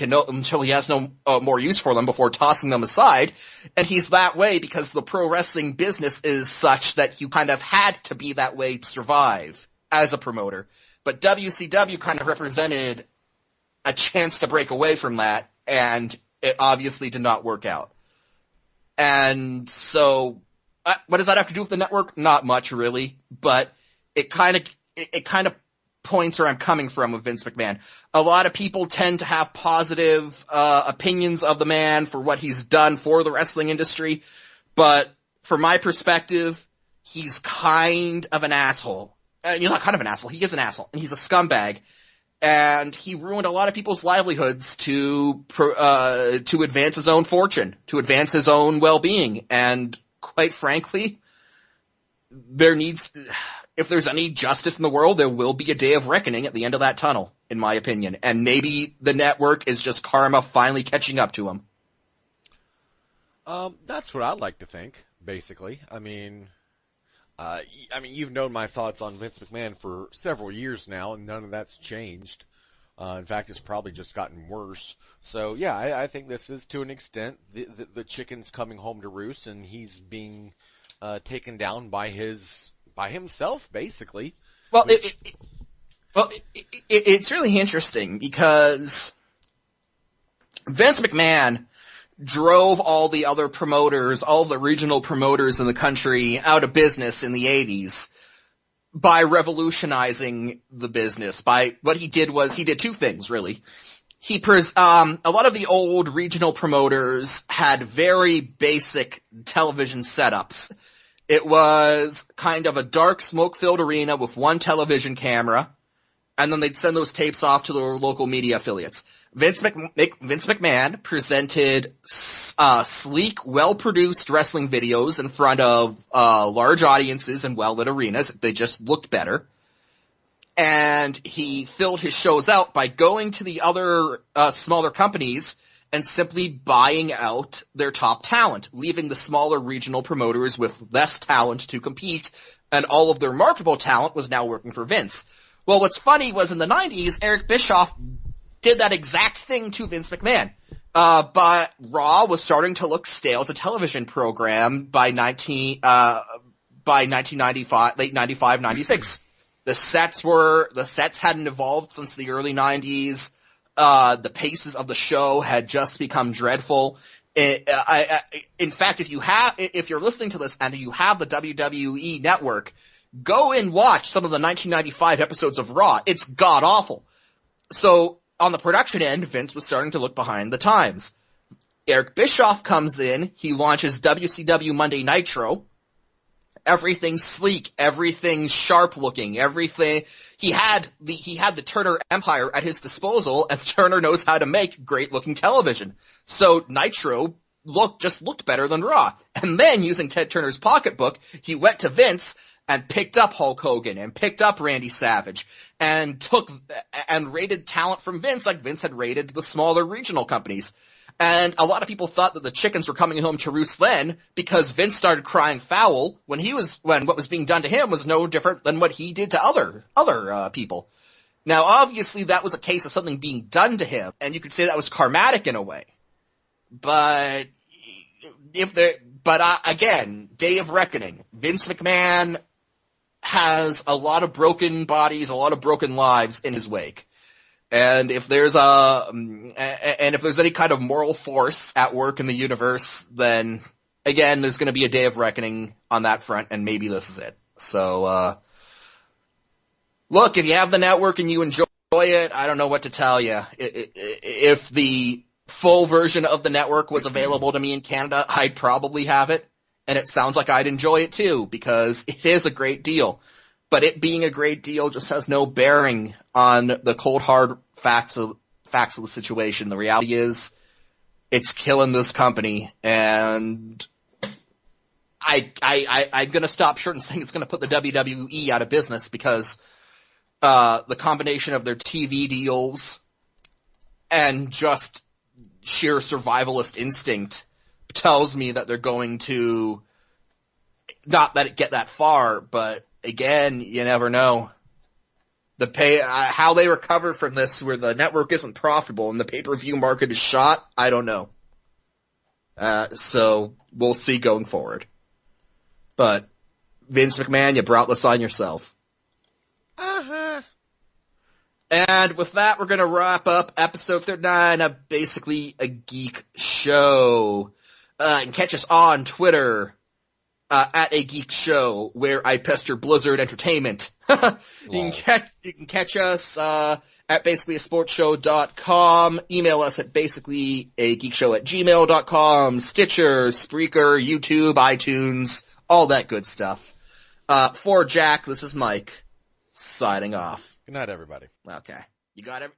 has no more use for them before tossing them aside. And he's that way because the pro wrestling business is such that you kind of had to be that way to survive as a promoter. But WCW kind of represented a chance to break away from that, and it obviously did not work out. And so, what does that have to do with the network? Not much, really, but it kind of points where I'm coming from with Vince McMahon. A lot of people tend to have positive opinions of the man for what he's done for the wrestling industry, but from my perspective, he's kind of an asshole. He's not kind of an asshole, he is an asshole, and he's a scumbag. And he ruined a lot of people's livelihoods to advance his own fortune, to advance his own well-being. And quite frankly, if there's any justice in the world, there will be a day of reckoning at the end of that tunnel, in my opinion. And maybe the network is just karma finally catching up to him. That's what I'd like to think, basically. I mean, you've known my thoughts on Vince McMahon for several years now, and none of that's changed. In fact, it's probably just gotten worse. So, yeah, I think this is, to an extent, the chicken's coming home to roost, and he's being taken down by himself, basically. Well, it's really interesting because Vince McMahon drove all the other promoters, all the regional promoters in the country out of business in the 80s by revolutionizing the business. By what he did was, he did two things, really. A lot of the old regional promoters had very basic television setups. It was kind of a dark, smoke-filled arena with one television camera, and then they'd send those tapes off to their local media affiliates. Vince McMahon presented sleek, well-produced wrestling videos in front of large audiences and well-lit arenas. They just looked better. And he filled his shows out by going to the other smaller companies and simply buying out their top talent, leaving the smaller regional promoters with less talent to compete, and all of their marketable talent was now working for Vince. Well, what's funny was in the 90s, Eric Bischoff did that exact thing to Vince McMahon. But Raw was starting to look stale as a television program by 1995, late 95, 96. The sets hadn't evolved since the early 90s. The paces of the show had just become dreadful. In fact, if you're listening to this and you have the WWE network, go and watch some of the 1995 episodes of Raw. It's god awful. So, on the production end, Vince was starting to look behind the times. Eric Bischoff comes in, he launches WCW Monday Nitro. Everything's sleek, everything's sharp looking, everything. He had the Turner Empire at his disposal, and Turner knows how to make great looking television. So Nitro looked better than Raw. And then, using Ted Turner's pocketbook, he went to Vince and picked up Hulk Hogan and picked up Randy Savage and raided talent from Vince like Vince had raided the smaller regional companies. And a lot of people thought that the chickens were coming home to roost then because Vince started crying foul when what was being done to him was no different than what he did to other people. Now, obviously that was a case of something being done to him, and you could say that was karmatic in a way. But again, Day of Reckoning. Vince McMahon has a lot of broken bodies, a lot of broken lives in his wake. And if there's any kind of moral force at work in the universe, then again, there's going to be a day of reckoning on that front, and maybe this is it. So, look, if you have the network and you enjoy it, I don't know what to tell you. If the full version of the network was available to me in Canada, I'd probably have it, and it sounds like I'd enjoy it too, because it is a great deal. But it being a great deal just has no bearing on the cold hard facts of the situation. The reality is, it's killing this company, and I'm gonna stop short and saying it's gonna put the WWE out of business because, the combination of their TV deals and just sheer survivalist instinct tells me that they're going to not let it get that far, but again, you never know. How they recover from this where the network isn't profitable and the pay-per-view market is shot, I don't know. So we'll see going forward. But Vince McMahon, you brought this on yourself. Uh-huh. And with that, we're gonna wrap up episode 39 of Basically a Geek Show. You can catch us on Twitter, at a Geek Show, where I pester Blizzard Entertainment. You can catch us, at basicallyasportshow.com, email us at basicallyageekshow@gmail.com, Stitcher, Spreaker, YouTube, iTunes, all that good stuff. For Jack, this is Mike, signing off. Good night, everybody. Okay. You got it.